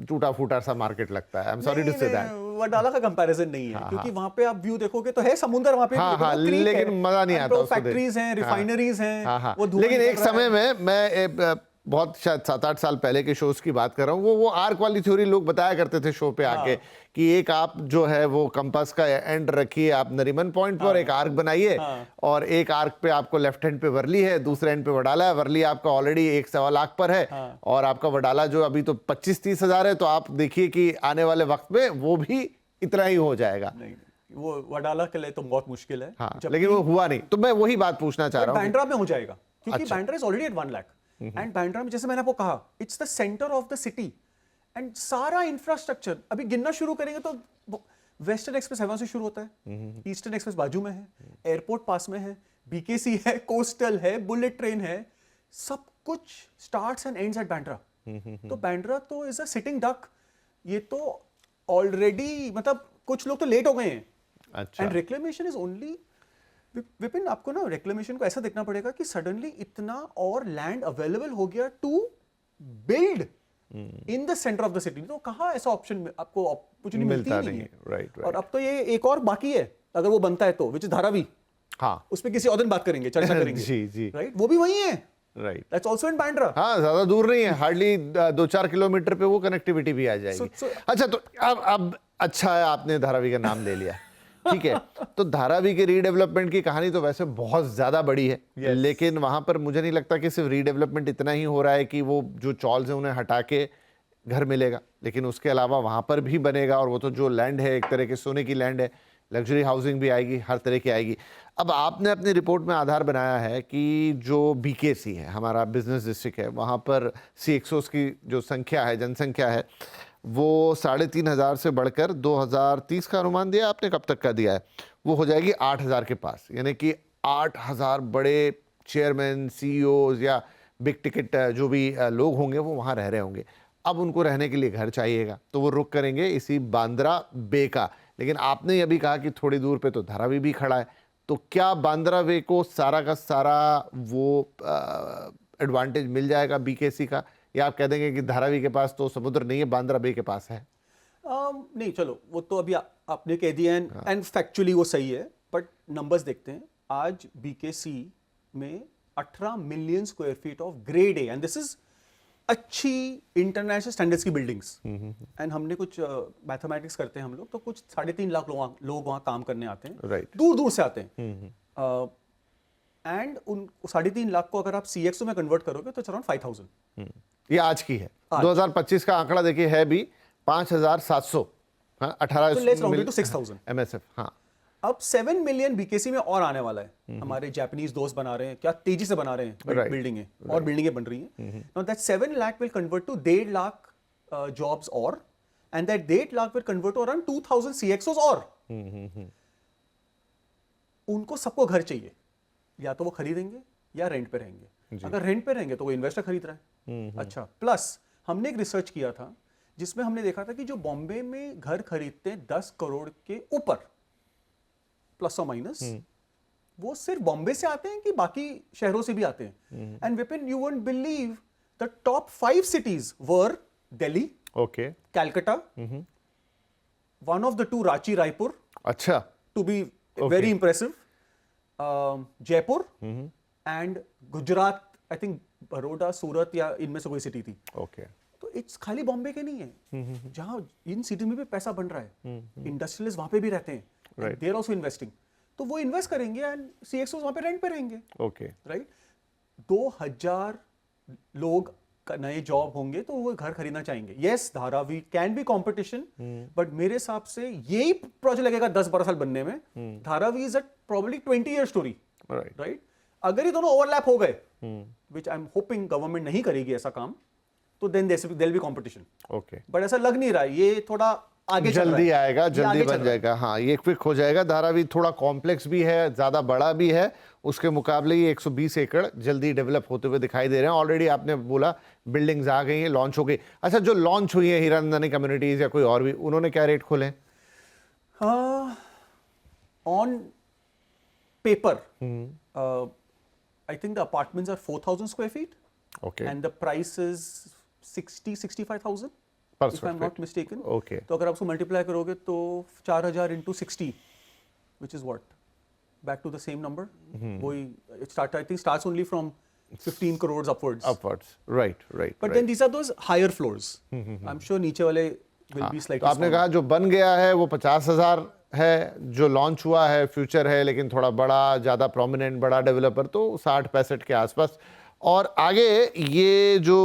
टूटा फूटा सा मार्केट लगता है। I am sorry to say that. Wadala का कंपैरिजन नहीं है, क्योंकि वहां पे आप व्यू देखोगे तो है समुंदर वहां पे, हाँ, लेकिन मजा नहीं आता उसको देख। फैक्ट्रीज हैं, रिफाइनरीज हैं। हाँ। वो धुआं लेकिन निकल एक रहा समय है। में मैं बहुत शायद 7-8 साल पहले के शोज की बात कर रहा हूँ, वो आर्क वाली थ्योरी लोग बताया करते थे शो पे आके, कि एक आप जो है वो कंपास का एंड रखिए आप नरीमन पॉइंट पर, एक आर्क बनाइए, और एक आर्क पे आपको लेफ्ट हैंड पे वर्ली है, दूसरे एंड पे वडाला है। वर्ली आपका ऑलरेडी 1-1.25 लाख पर है, और आपका वडाला जो अभी तो 25-30 हजार है, तो आप देखिए कि आने वाले वक्त में वो भी इतना ही हो जाएगा। नहीं, वो वडाला के लिए तो बहुत मुश्किल है। हाँ, लेकिन वो हुआ नहीं, तो मैं वही बात पूछना चाह रहा हूँ। बैंड्रा में हो जाएगा, क्योंकि अच्छा। Bandra is already at 1 lakh, and Bandra में, जैसे मैंने आपको कहा, it's the centre of the city, and सारा इंफ्रास्ट्रक्चर अभी गिनना शुरू करेंगे तो वेस्टर्न एक्सप्रेस वहां से शुरू होता है, ईस्टर्न एक्सप्रेस बाजू में है, एयरपोर्ट पास में है, BKC है, कोस्टल है, बुलेट ट्रेन है, सब कुछ starts and ends at Bandra. तो बैंड्रा तो इज अ सिटिंग डक। ये तो ऑलरेडी, मतलब कुछ लोग तो लेट हो गए हैं। अच्छा। And reclamation is only, Vipin आपको ना रिक्लेमेशन को ऐसा देखना पड़ेगा कि सडनली इतना और लैंड अवेलेबल हो गया to build in the centre of the city. तो कहाँ ऐसा ऑप्शन आपको अपॉर्चुनिटी मिलती ही नहीं है। राइट। और अब तो ये एक और बाकी है, अगर वो बनता है तो, विच इज धारावी। हाँ, उस पर किसी और दिन बात करेंगे, चर्चा करेंगे। जी। राइट, वो भी वही है। Right. That's also in Bandra. हाँ, ज्यादा दूर नहीं है, हार्डली 2-4 किलोमीटर पे वो कनेक्टिविटी भी आ जाएगी। अच्छा, तो अब अच्छा है आपने धारावी का नाम ले लिया, ठीक है। तो धारावी के रीडेवलपमेंट की कहानी तो वैसे बहुत ज्यादा बड़ी है, लेकिन वहां पर मुझे नहीं लगता कि सिर्फ रीडेवलपमेंट इतना ही हो रहा है कि वो जो चॉल्स है उन्हें हटा के घर मिलेगा, लेकिन उसके अलावा वहां पर भी बनेगा, और वो तो जो लैंड है एक तरह के सोने की लैंड है, लग्जरी हाउसिंग भी आएगी, हर तरह की आएगी। अब आपने अपनी रिपोर्ट में आधार बनाया है कि जो BKC है, हमारा बिजनेस डिस्ट्रिक्ट है, वहाँ पर CXOs की जो संख्या है, जनसंख्या है, वो 3,500 से बढ़कर 2030 का अनुमान दिया आपने, कब तक का दिया है, वो हो जाएगी 8,000 के पास। यानी कि 8,000 बड़े चेयरमैन, CEOs या बिग टिकट जो भी लोग होंगे वो वहाँ रह रहे होंगे। अब उनको रहने के लिए घर चाहिएगा तो वो रुक करेंगे इसी बांद्रा बे का। लेकिन आपने अभी कहा कि थोड़ी दूर पे तो धारावी भी खड़ा है, तो क्या बांद्रा बे को सारा का सारा वो एडवांटेज मिल जाएगा बीकेसी का, या आप कह देंगे कि धारावी के पास तो समुद्र नहीं है, बांद्रा बे के पास है? नहीं, चलो वो तो अभी आपने कह दिया एंड फैक्चुअली वो सही है, बट नंबर्स देखते हैं। आज बीकेसी में 18 million square feet of grade A, and this is अच्छी इंटरनेशनल स्टैंडर्ड्स की बिल्डिंग्स, एंड हमने कुछ मैथमेटिक्स करते हैं हम लोग, तो कुछ 3.5 लाख लोग वहाँ काम करने आते हैं, Right. दूर दूर से आते हैं, एंड उन 3.5 लाख को अगर आप CXO में कन्वर्ट करोगे तो अराउंड 5,000। ये आज की है। आज। 2025 का आंकड़ा देखिए है भी 5,700, हाँ, 18 तो let's round it to 6,000 MSF। हाँ, अब 7 मिलियन बीकेसी में और आने वाला है। हमारे जापानीज दोस्त बना रहे हैं, क्या तेजी से बना रहे हैं Right. बिल्डिंगें, और बिल्डिंगें बन रही हैं। Now that 7 lakh will convert to 1.5 lakh jobs, और and that 1.5 lakh will convert to around 2,000 CXOs, और उनको सबको घर चाहिए, या तो वो खरीदेंगे या रेंट पे रहेंगे। अगर रेंट पे रहेंगे तो वो इन्वेस्टर खरीद रहा है। अच्छा, प्लस हमने एक रिसर्च किया था जिसमें हमने देखा था कि जो बॉम्बे में घर खरीदते हैं 10 करोड़ के ऊपर, प्लस और माइनस, वो सिर्फ बॉम्बे से आते हैं कि बाकी शहरों से भी आते हैं? And Vipin, you won't believe the top 5 cities were Delhi, okay, Calcutta, one of the 2 Ranchi, Raipur, अच्छा, to be very impressive, Jaipur, and Gujarat, I think Baroda, Surat या इनमें से कोई सिटी थी। ओके, तो इट्स खाली बॉम्बे के नहीं है, जहां इन सिटी में भी पैसा बन रहा है, इंडस्ट्रियलिस्ट वहां पे भी रहते हैं, Right. They are also investing, तो वो इन्वेस्ट करेंगे एंड CXOs वहां पे रेंट पे रहेंगे, ओके, राइट? 2,000 लोग का नए जॉब होंगे तो वो घर खरीदना चाहेंगे। Yes, Dharavi can be competition, but मेरे हिसाब से यही प्रोजेक्ट लगेगा 10-12 साल बनने में। Dharavi is a probably 20-year story, right, right? अगर ये दोनों ओवरलैप हो गए, which I am hoping government नहीं करेगी ऐसा काम, तो then there will be competition. Okay. But ऐसा लग नहीं रहा है, ये थोड़ा आगे चल रहा जल्दी है। आएगा, ये जल्दी आगे चल बन रहा है। जाएगा। हाँ, ये क्विक हो जाएगा। धारावी थोड़ा कॉम्प्लेक्स भी है, ज़्यादा बड़ा भी है, उसके मुकाबले ये 120 एकड़ जल्दी डेवलप होते हुए दिखाई दे रहे हैं। ऑलरेडी आपने बोला बिल्डिंग्स आ गई हैं, लॉन्च हो गई। अच्छा, जो लॉन्च हुई है हीरानंदानी कम्युनिटीज़ या कोई और भी, उन्होंने क्या रेट खोले? On paper, I think the apartments are 4,000 square feet, okay, and the price is 60,000-65,000 Per if square I'm not feet. mistaken. Okay. तो अगर आप उसको मल्टीप्लाई करोगे तो 4,000 into 60, which is what, back to the same number. वही I think starts only from 15 crores upwards. Upwards, right, right. But then these are those higher floors. I'm sure नीचे वाले will be तो slightly आपने smaller. कहा जो बन गया है वो 50,000 है, जो लॉन्च हुआ है फ्यूचर है, लेकिन थोड़ा बड़ा, ज़्यादा प्रोमिनेंट बड़ा डेवलपर तो 60-65 के आसपास। और आगे ये जो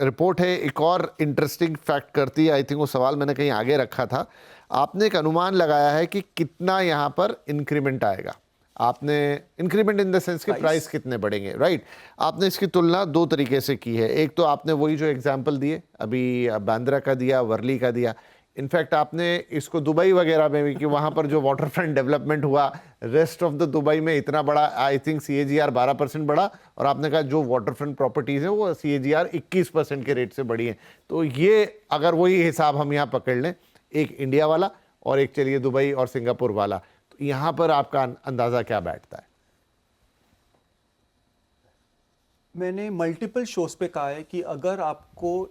रिपोर्ट है एक और इंटरेस्टिंग फैक्ट करती है, आई थिंक वो सवाल मैंने कहीं आगे रखा था। आपने एक अनुमान लगाया है कि कितना यहाँ पर इंक्रीमेंट आएगा। आपने इंक्रीमेंट इन द सेंस कि प्राइस कितने बढ़ेंगे, राइट? आपने इसकी तुलना 2 तरीके से की है। एक तो आपने वही जो एग्जांपल दिए, अभी बांद्रा का दिया, वर्ली का दिया। इनफैक्ट आपने इसको दुबई वगैरह में भी, कि वहाँ पर जो वाटर फ्रंट डेवलपमेंट हुआ, रेस्ट ऑफ द दुबई में इतना बड़ा, आई थिंक CAGR 12% बढ़ा, और आपने कहा जो वाटर फ्रंट प्रॉपर्टीज़ हैं वो CAGR 21% के रेट से बढ़ी हैं। तो ये अगर वही हिसाब हम यहाँ पकड़ लें, एक इंडिया वाला और एक चलिए दुबई और सिंगापुर वाला, तो यहाँ पर आपका अंदाज़ा क्या बैठता है? मैंने मल्टीपल शोज पे कहा है कि अगर आपको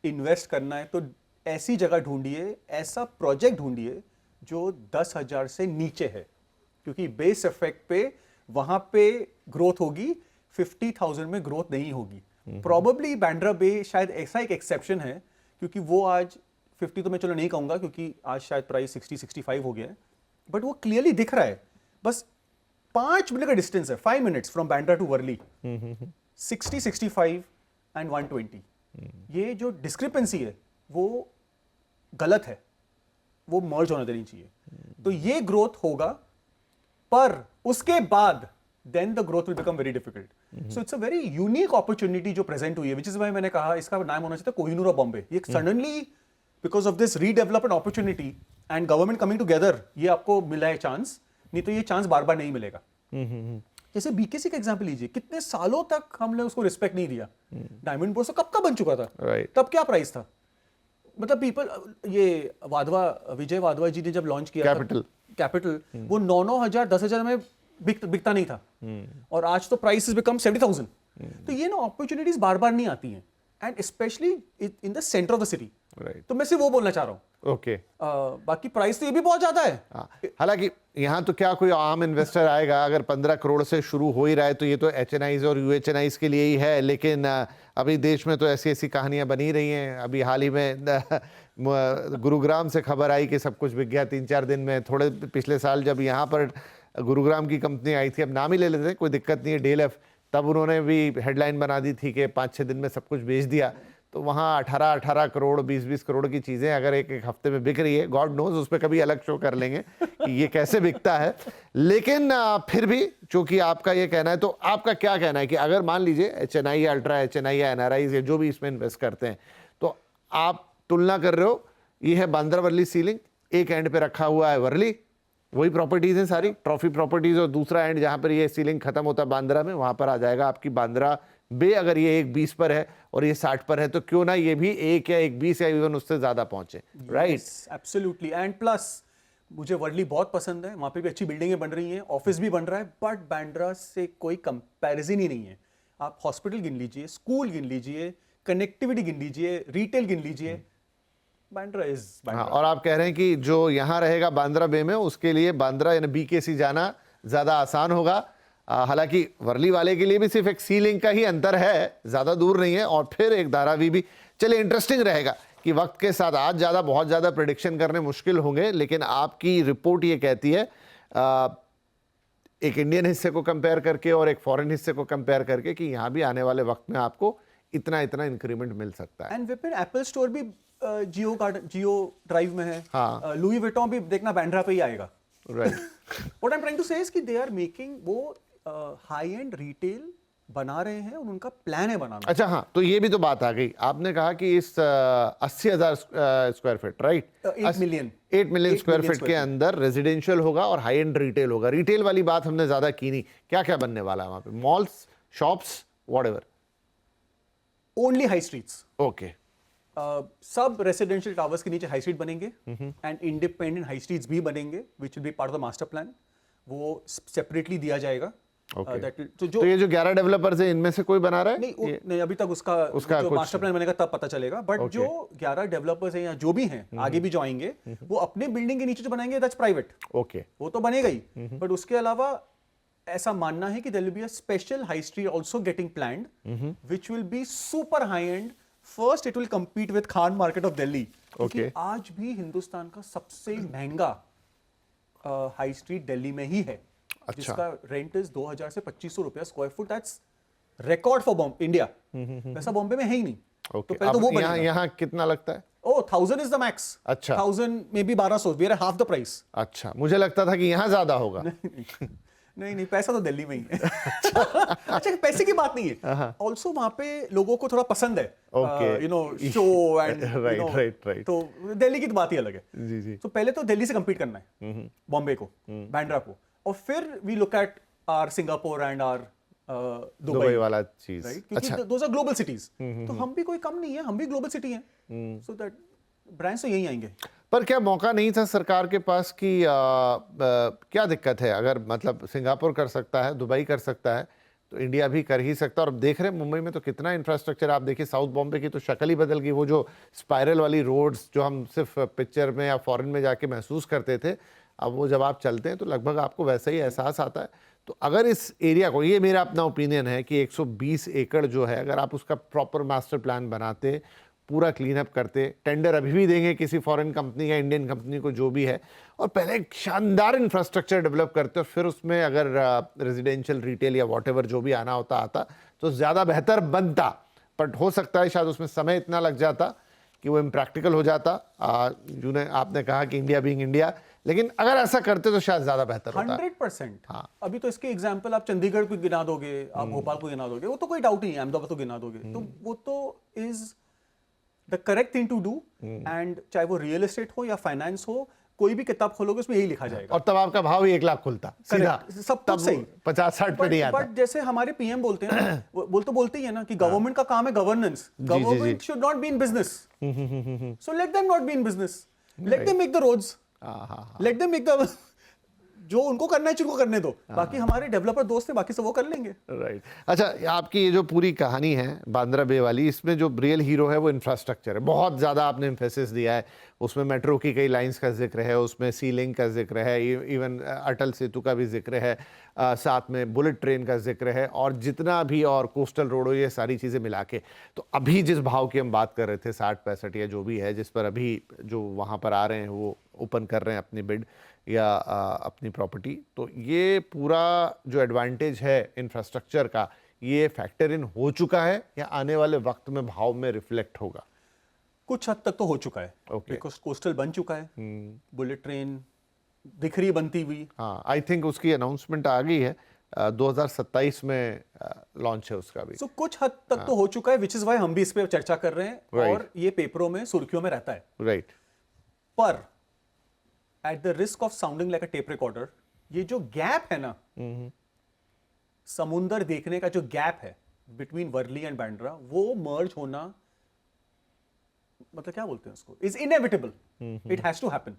इन्वेस्ट करना है तो ऐसी जगह ढूंढिए, ऐसा प्रोजेक्ट ढूंढिए जो 10,000 से नीचे है, क्योंकि बेस इफेक्ट पे वहां पे ग्रोथ होगी, 50,000 में ग्रोथ नहीं होगी। प्रॉबेबली बांद्रा बे शायद ऐसा एक एक्सेप्शन है, क्योंकि वो आज 50 तो मैं चलो नहीं कहूंगा, क्योंकि आज शायद प्राइस 60-65 हो गया है, बट वो क्लियरली दिख रहा है। बस 5 मिनट का डिस्टेंस है, 5 minutes from Bandra to Worli, 60, 65 and 120। ये जो डिस्क्रिपेंसी है वो गलत है, वो मर्ज होना देनी चाहिए। तो ये ग्रोथ होगा, पर उसके बाद then the growth will become very difficult. So it's a very unique opportunity जो प्रेजेंट हुई है, विच इज वाई मैंने कहा इसका नाम होना चाहिए कोहिनूर ऑफ बॉम्बे। ये suddenly because of this redevelopment opportunity and government coming together, ये आपको मिला है चांस, नहीं तो ये चांस बार बार नहीं मिलेगा। जैसे बीकेसी का एग्जांपल लीजिए, कितने सालों तक हमने उसको रिस्पेक्ट नहीं दिया। डायमंड बोर्स कब का बन चुका था, Right. तब क्या प्राइस था? मतलब पीपल, ये विजय वाधवा जी ने जब लॉन्च किया कैपिटल, वो 9,000 10,000 में बिकता नहीं था, और आज तो प्राइस बिकम 70,000। तो ये ना अपॉर्चुनिटीज बार बार नहीं आती हैं, and specially in the centre of the city. तो मैं सिर्फ वो बोलना चाह रहा हूँ। ओके। बाकी प्राइस तो ये भी बहुत ज्यादा है। हालांकि यहाँ तो क्या कोई आम इन्वेस्टर आएगा, अगर 15 करोड़ से शुरू हो ही रहा है तो ये तो HNIs और UHNIs के लिए ही है। लेकिन अभी देश में तो ऐसी ऐसी कहानियां बनी रही हैं। अभी हाल ही में गुरुग्राम से खबर आई कि सब कुछ बिक गया 3-4 दिन में। थोड़े पिछले साल जब यहाँ पर गुरुग्राम की कंपनी आई थी, अब नाम ही ले लेते हैं, कोई दिक्कत नहीं है, DLF, तब उन्होंने भी हेडलाइन बना दी थी कि 5-6 दिन में सब कुछ बेच दिया। तो वहाँ 18-18 करोड़ 20-20 करोड़ की चीज़ें अगर एक हफ्ते में बिक रही है, गॉड नोज, उस पर कभी अलग शो कर लेंगे कि ये कैसे बिकता है। लेकिन फिर भी चूंकि आपका ये कहना है, तो आपका क्या कहना है कि अगर मान लीजिए HNI या अल्ट्रा HNI या NRIs या जो भी इसमें इन्वेस्ट करते हैं, तो आप तुलना कर रहे हो, ये है बांद्रा वर्ली सीलिंग, एक एंड पे रखा हुआ है वर्ली, वही प्रॉपर्टीज हैं सारी ट्रॉफी प्रॉपर्टीज, और दूसरा एंड जहां पर ये सीलिंग खत्म होता है बांद्रा में, वहां पर आ जाएगा आपकी बांद्रा बे। अगर ये 1.20 पर है और ये 60 पर है, तो क्यों ना ये भी 1 या 1.20 या इवन उससे ज्यादा पहुंचे, राइट? एब्सोल्युटली। एंड प्लस मुझे वर्ली बहुत पसंद है, वहां पे भी अच्छी बिल्डिंगें बन रही हैं, ऑफिस भी बन रहा है, बट बांद्रा से कोई कंपैरिजन ही नहीं है। आप हॉस्पिटल गिन लीजिए, स्कूल गिन लीजिए, कनेक्टिविटी गिन लीजिए, रिटेल गिन लीजिए, बांद्रा इज बांद्रा। हाँ, और आप कह रहे हैं कि जो यहाँ रहेगा बांद्रा बे में, उसके लिए बांद्रा यानी BKC जाना ज्यादा आसान होगा। हालांकि वर्ली वाले के लिए भी सिर्फ एक सीलिंग का ही अंतर है, ज्यादा दूर नहीं है, और फिर एक धारावी भी। चलिए, इंटरेस्टिंग रहेगा कि वक्त के साथ आज ज्यादा बहुत ज्यादा प्रेडिक्शन करने मुश्किल होंगे, लेकिन आपकी रिपोर्ट ये कहती है एक इंडियन हिस्से को कंपेयर करके और एक फॉरेन हिस्से को कंपेयर करके कि यहाँ भी आने वाले वक्त में आपको इतना इतना इंक्रीमेंट मिल सकता है। एंड विपिन, एप्पल स्टोर भी जियो ड्राइव में है। हाँ। लुई विटॉन भी देखना बांद्रा पे ही आएगा, right. What I am trying to say is कि दे आर मेकिंग, वो हाई एंड रिटेल बना रहे हैं, और उनका प्लान है बनाना। अच्छा, हाँ, तो ये भी तो बात आ गई। आपने कहा कि इस 80,000 square feet, right, 8 million square feet के अंदर रेजिडेंशियल होगा और हाई एंड रिटेल होगा। रिटेल वाली बात हमने ज्यादा की नहीं, क्या क्या बनने वाला है वहां पे? Malls, shops, whatever? Only high streets. Okay. सब रेसिडेंशियल टावर्स के नीचे हाई स्ट्रीट बनेंगे, एंड इंडिपेंडेंट हाई स्ट्रीट्स भी बनेंगे, which will be part of the master plan. वो सेपरेटली दिया जाएगा। तो ये जो 11 डेवलपर्स हैं, इनमें से कोई बना रहा है? नहीं, अभी तक उसका जो मास्टर प्लान बनेगा तब पता चलेगा। बट जो 11 डेवलपर्स हैं या जो भी हैं, आगे भी जो आएंगे, वो अपने बिल्डिंग के नीचे जो बनाएंगे, दैट्स प्राइवेट। ओके, वो तो बनेगा ही, बट उसके अलावा ऐसा मानना है कि there will be a special high street also getting planned, which will be super high end. First it will compete with Khan market of Delhi, क्योंकि आज भी हिंदुस्तान का सबसे महंगा हाई स्ट्रीट दिल्ली में ही है। अच्छा। जिसका रेंट इज 2,000 से 2,500 रुपया square foot. That's record for India. वैसा बॉम्बे में है ही नहीं। तो पहले तो वो बनेगा। यहाँ कितना लगता है? 1,000 इज द मैक्स। अच्छा। 1,000 may be 1,200, we are half the price. अच्छा, मुझे लगता था कि यहाँ ज्यादा होगा। नहीं, पैसा तो दिल्ली में ही है। अच्छा, पैसे की बात नहीं है, ऑल्सो वहां पे लोगों को थोड़ा पसंद है, शो एंड राइट। तो दिल्ली की तो बात ही अलग है। जी। तो पहले तो दिल्ली से compete करना है, बॉम्बे को, बांद्रा को, और फिर we look at our Singapore and our Dubai वाला चीज, राइट? क्योंकि दोस आर ग्लोबल सिटीज। तो हम भी कोई कम नहीं है, हम भी ग्लोबल सिटी हैं, सो दैट ब्रांड्स तो यही आएंगे। पर क्या मौका नहीं था सरकार के पास कि क्या दिक्कत है? अगर मतलब सिंगापुर कर सकता है, दुबई कर सकता है, तो इंडिया भी कर ही सकता है। और देख रहे हैं मुंबई में तो कितना इंफ्रास्ट्रक्चर, आप देखिए साउथ बॉम्बे की तो शक्ल ही बदल गई। वो जो स्पाइरल वाली रोड्स जो हम सिर्फ पिक्चर में या फॉरेन में जाके महसूस करते थे, अब वो जब आप चलते हैं तो लगभग आपको वैसा ही एहसास आता है। तो अगर इस एरिया को, ये मेरा अपना ओपिनियन है कि 120 एकड़ जो है, अगर आप उसका प्रॉपर मास्टर प्लान बनाते, पूरा क्लीन अप करते, टेंडर अभी भी देंगे किसी फॉरेन कंपनी या इंडियन कंपनी को जो भी है, और पहले एक शानदार इंफ्रास्ट्रक्चर डेवलप करते और फिर उसमें अगर रेजिडेंशियल, रिटेल या वॉटएवर जो भी आना होता आता, तो ज़्यादा बेहतर बनता। बट हो सकता है शायद उसमें समय इतना लग जाता कि वो इम्प्रैक्टिकल हो जाता। आपने कहा कि इंडिया बीइंग इंडिया, लेकिन अगर ऐसा करते तो शायद ज्यादा बेहतर होता। 100%। हाँ। अभी तो इसके एग्जांपल आप चंडीगढ़ को गिना दोगे, आप भोपाल को गिना दोगे, वो तो कोई डाउट नहीं है, अहमदाबाद को गिना दोगे, तो वो तो is the correct thing to do. And चाहे वो रियल एस्टेट हो या फाइनेंस हो, कोई भी किताब खोलोगे उसमें यही लिखा जाएगा। और तब आपका भाव ही 1 लाख खुलता सीधा, Correct, सब तब कुछ सही। 50-60 पे नहीं आता। बट जैसे हमारे पीएम बोलते हैं ना, बोलते ही है ना कि गवर्नमेंट का काम है governance, government should not be in business, so let them not be in business, let them make the roads, let them make the, जो उनको करना है जिनको करने दो, बाकी हमारे डेवलपर दोस्त हैं, बाकी सब वो कर लेंगे। राइट। अच्छा, आपकी ये जो पूरी कहानी है बांद्रा बे वाली, इसमें जो रियल हीरो है वो इंफ्रास्ट्रक्चर है। बहुत ज़्यादा आपने एम्फेसिस दिया है उसमें, मेट्रो की कई लाइंस का जिक्र है, उसमें सी लिंक का जिक्र है, इवन अटल सेतु का भी जिक्र है, साथ में बुलेट ट्रेन का जिक्र है, और जितना भी और कोस्टल रोड हो, ये सारी चीज़ें मिला के। तो अभी जिस भाव की हम बात कर रहे थे 60-65 या जो भी है, जिस पर अभी जो वहाँ पर आ रहे हैं वो ओपन कर रहे हैं अपनी बिड या अपनी प्रॉपर्टी, तो ये पूरा जो एडवांटेज है इंफ्रास्ट्रक्चर का, ये फैक्टर इन हो चुका है या आने वाले वक्त में भाव में रिफ्लेक्ट होगा? कुछ हद तक तो हो चुका है, Okay. बिकॉज कोस्टल बन चुका है, बुलेट ट्रेन दिख रही बनती हुई। हाँ, आई थिंक उसकी अनाउंसमेंट आ गई है, 2027 में लॉन्च है उसका भी। सो कुछ हद तक तो हो चुका है, विच इज वाई हम भी इस पे चर्चा कर रहे हैं, Right. और ये पेपरों में सुर्खियों में रहता है। राइट। पर at the risk of sounding like a tape recorder, ये जो गैप है ना, समुंदर देखने का जो गैप है बिटवीन वर्ली एंड बांद्रा, वो मर्ज होना, मतलब क्या बोलते हैं उसको, is inevitable, it has to happen.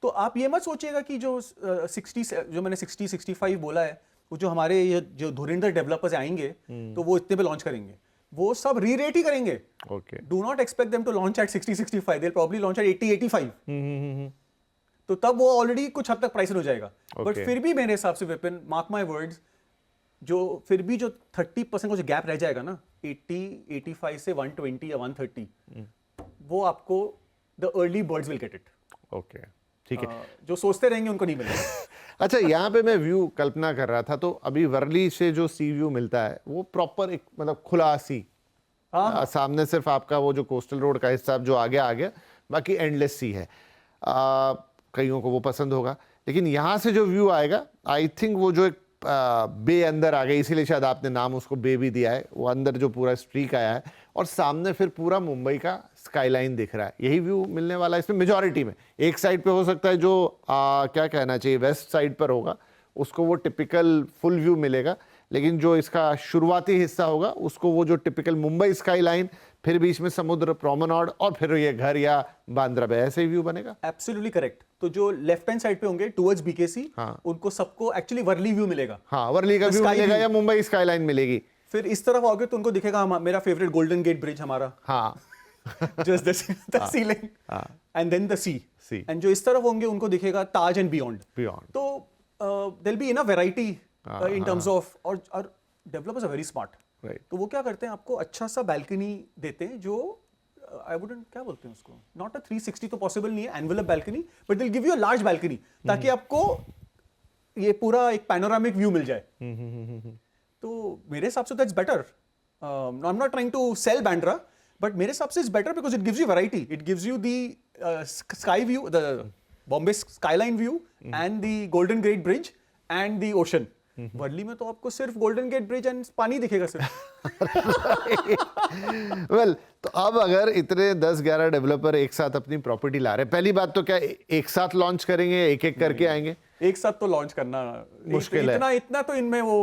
तो आप ये मत सोचिएगा कि जो 60, जो मैंने 60-65 बोला है, वो जो हमारे ये जो धुरंधर डेवलपर्स आएंगे तो वो इतने पे लॉन्च करेंगे, वो सब री रेट ही करेंगे। Okay. Do not expect them to launch at 60-65, they probably launch at 80-85। तो तब वो ऑलरेडी कुछ हद तक प्राइस हो जाएगा। But Okay. फिर भी मेरे हिसाब से विपिन, मार्क माय वर्ड्स, जो फिर भी जो 30% का जो गैप रह जाएगा ना, 80-85 से 120 या 130, वो आपको the early birds will get it. Okay, ठीक है। जो सोचते रहेंगे उनको नहीं मिलेगा। अच्छा, यहाँ पे मैं व्यू कल्पना कर रहा था, तो अभी वर्ली से जो सी व्यू मिलता है वो प्रॉपर एक मतलब खुला सी, सामने सिर्फ आपका वो जो कोस्टल रोड का हिस्सा जो आगे आ गया, बाकी एंडलेस सी है। कईयों को वो पसंद होगा, लेकिन यहाँ से जो व्यू आएगा, आई थिंक वो जो एक बे अंदर आ गई, इसीलिए शायद आपने नाम उसको बे भी दिया है, वो अंदर जो पूरा स्ट्रीक आया है, और सामने फिर पूरा मुंबई का स्काईलाइन दिख रहा है। यही व्यू मिलने वाला है इसमें मेजॉरिटी में। एक साइड पे हो सकता है जो क्या कहना चाहिए, वेस्ट साइड पर होगा, उसको वो टिपिकल फुल व्यू मिलेगा, लेकिन जो इसका शुरुआती हिस्सा होगा उसको वो जो टिपिकल मुंबई स्काईलाइन, फिर बीच में समुद्र, प्रोमेनाड, और फिर ये घर या बांद्रा बे, ऐसे ही व्यू बनेगा। Absolutely correct. तो जो लेफ्ट हैंड साइड पे होंगे टुवर्ड्स बीकेसी, हाँ। उनको सबको एक्चुअली वर्ली व्यू मिलेगा। हाँ, वर्ली का The व्यू sky मिलेगा view. या मुंबई स्काईलाइन मिलेगी। फिर इस तरफ आओगे तो उनको दिखेगा मेरा फेवरेट गोल्डन गेट ब्रिज हमारा, हाँ। just the ceiling, and then the sea. Sea. And जो इस तरफ होंगे उनको दिखेगा ताज एंड बियॉन्ड। Beyond. तो there'll be enough variety in terms of, और developers are very smart. Right. तो वो क्या करते हैं, आपको अच्छा सा बैल्कनी देते हैं, जो आई वुडंट, क्या बोलते हैं उसको, नॉट अ 360 तो पॉसिबल नहीं है, envelope balcony, but they will give you a large balcony, ताकि आपको ये पूरा एक पैनोरामिक व्यू मिल जाए। तो मेरे हिसाब से that's better. I am not trying to sell Bandra, but मेरे हिसाब से it's better because it gives you variety, it gives you the sky view, the Bombay skyline view, and the golden gate bridge and the ocean. Worli में तो आपको सिर्फ golden gate bridge and पानी दिखेगा सिर्फ। वेल, तो अब अगर इतने 10-11 डेवलपर एक साथ अपनी प्रॉपर्टी ला रहे हैं, पहली बात तो क्या एक साथ लॉन्च करेंगे, एक एक करके आएंगे? एक साथ तो लॉन्च करना मुश्किल है। इतना तो इनमें वो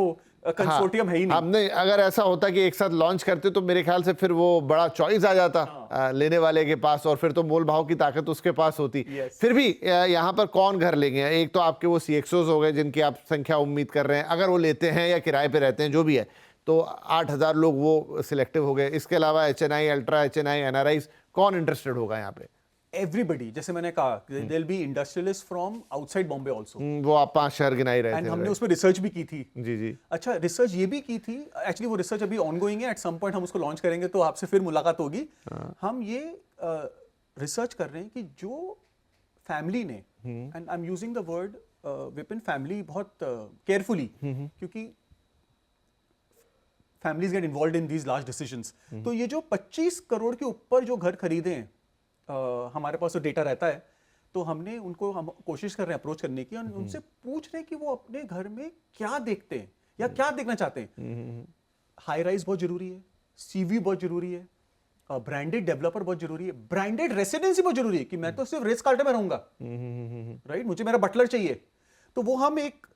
कंसोर्टियम है ही नहीं। हमने अगर ऐसा होता कि एक साथ लॉन्च करते तो मेरे ख्याल से फिर वो बड़ा चॉइस आ जाता लेने वाले के पास, और फिर तो मोल भाव की ताकत उसके पास होती। Yes. फिर भी यहाँ पर कौन घर लेंगे? एक तो आपके वो CXOs हो गए जिनकी आप संख्या उम्मीद कर रहे हैं, अगर वो लेते हैं या किराए पे रहते हैं, जो भी है, तो 8,000 लोग वो सिलेक्टिव हो गए। इसके अलावा HNI, अल्ट्रा HNI, NRIs, कौन इंटरेस्टेड होगा यहाँ पे? एवरीबडी, जैसे मैंने कहा, there will be industrialist from outside Bombay also. वो आप 5 शहर गिनाई रहे एंड थे। हमने उस पर रिसर्च भी की थी। जी जी। अच्छा, रिसर्च ये भी की थी, एक्चुअली वो रिसर्च अभी ऑनगोइंग है, एट सम पॉइंट हम उसको लॉन्च करेंगे तो आपसे फिर मुलाकात होगी। हम ये रिसर्च कर रहे हैं कि जो फैमिली ने, and I am using the word विपिन फैमिली बहुत केयरफुली, क्योंकि families get involved in these large decisions. तो ये जो 25 करोड़ के ऊपर जो घर खरीदे हैं, हमारे पास तो डेटा रहता है, तो हमने उनको, हम कोशिश कर रहे हैं अप्रोच करने की, और उनसे पूछ रहे हैं कि वो अपने घर में क्या देखते हैं या क्या देखना चाहते हैं। हाई राइज बहुत जरूरी है, सीवी बहुत जरूरी है, ब्रांडेड डेवलपर बहुत जरूरी है, ब्रांडेड रेसिडेंसी बहुत जरूरी है कि मैं तो सिर्फ रिट्ज कार्ल्टन में रहूंगा, राइट, मुझे मेरा बटलर चाहिए। तो वो हम एक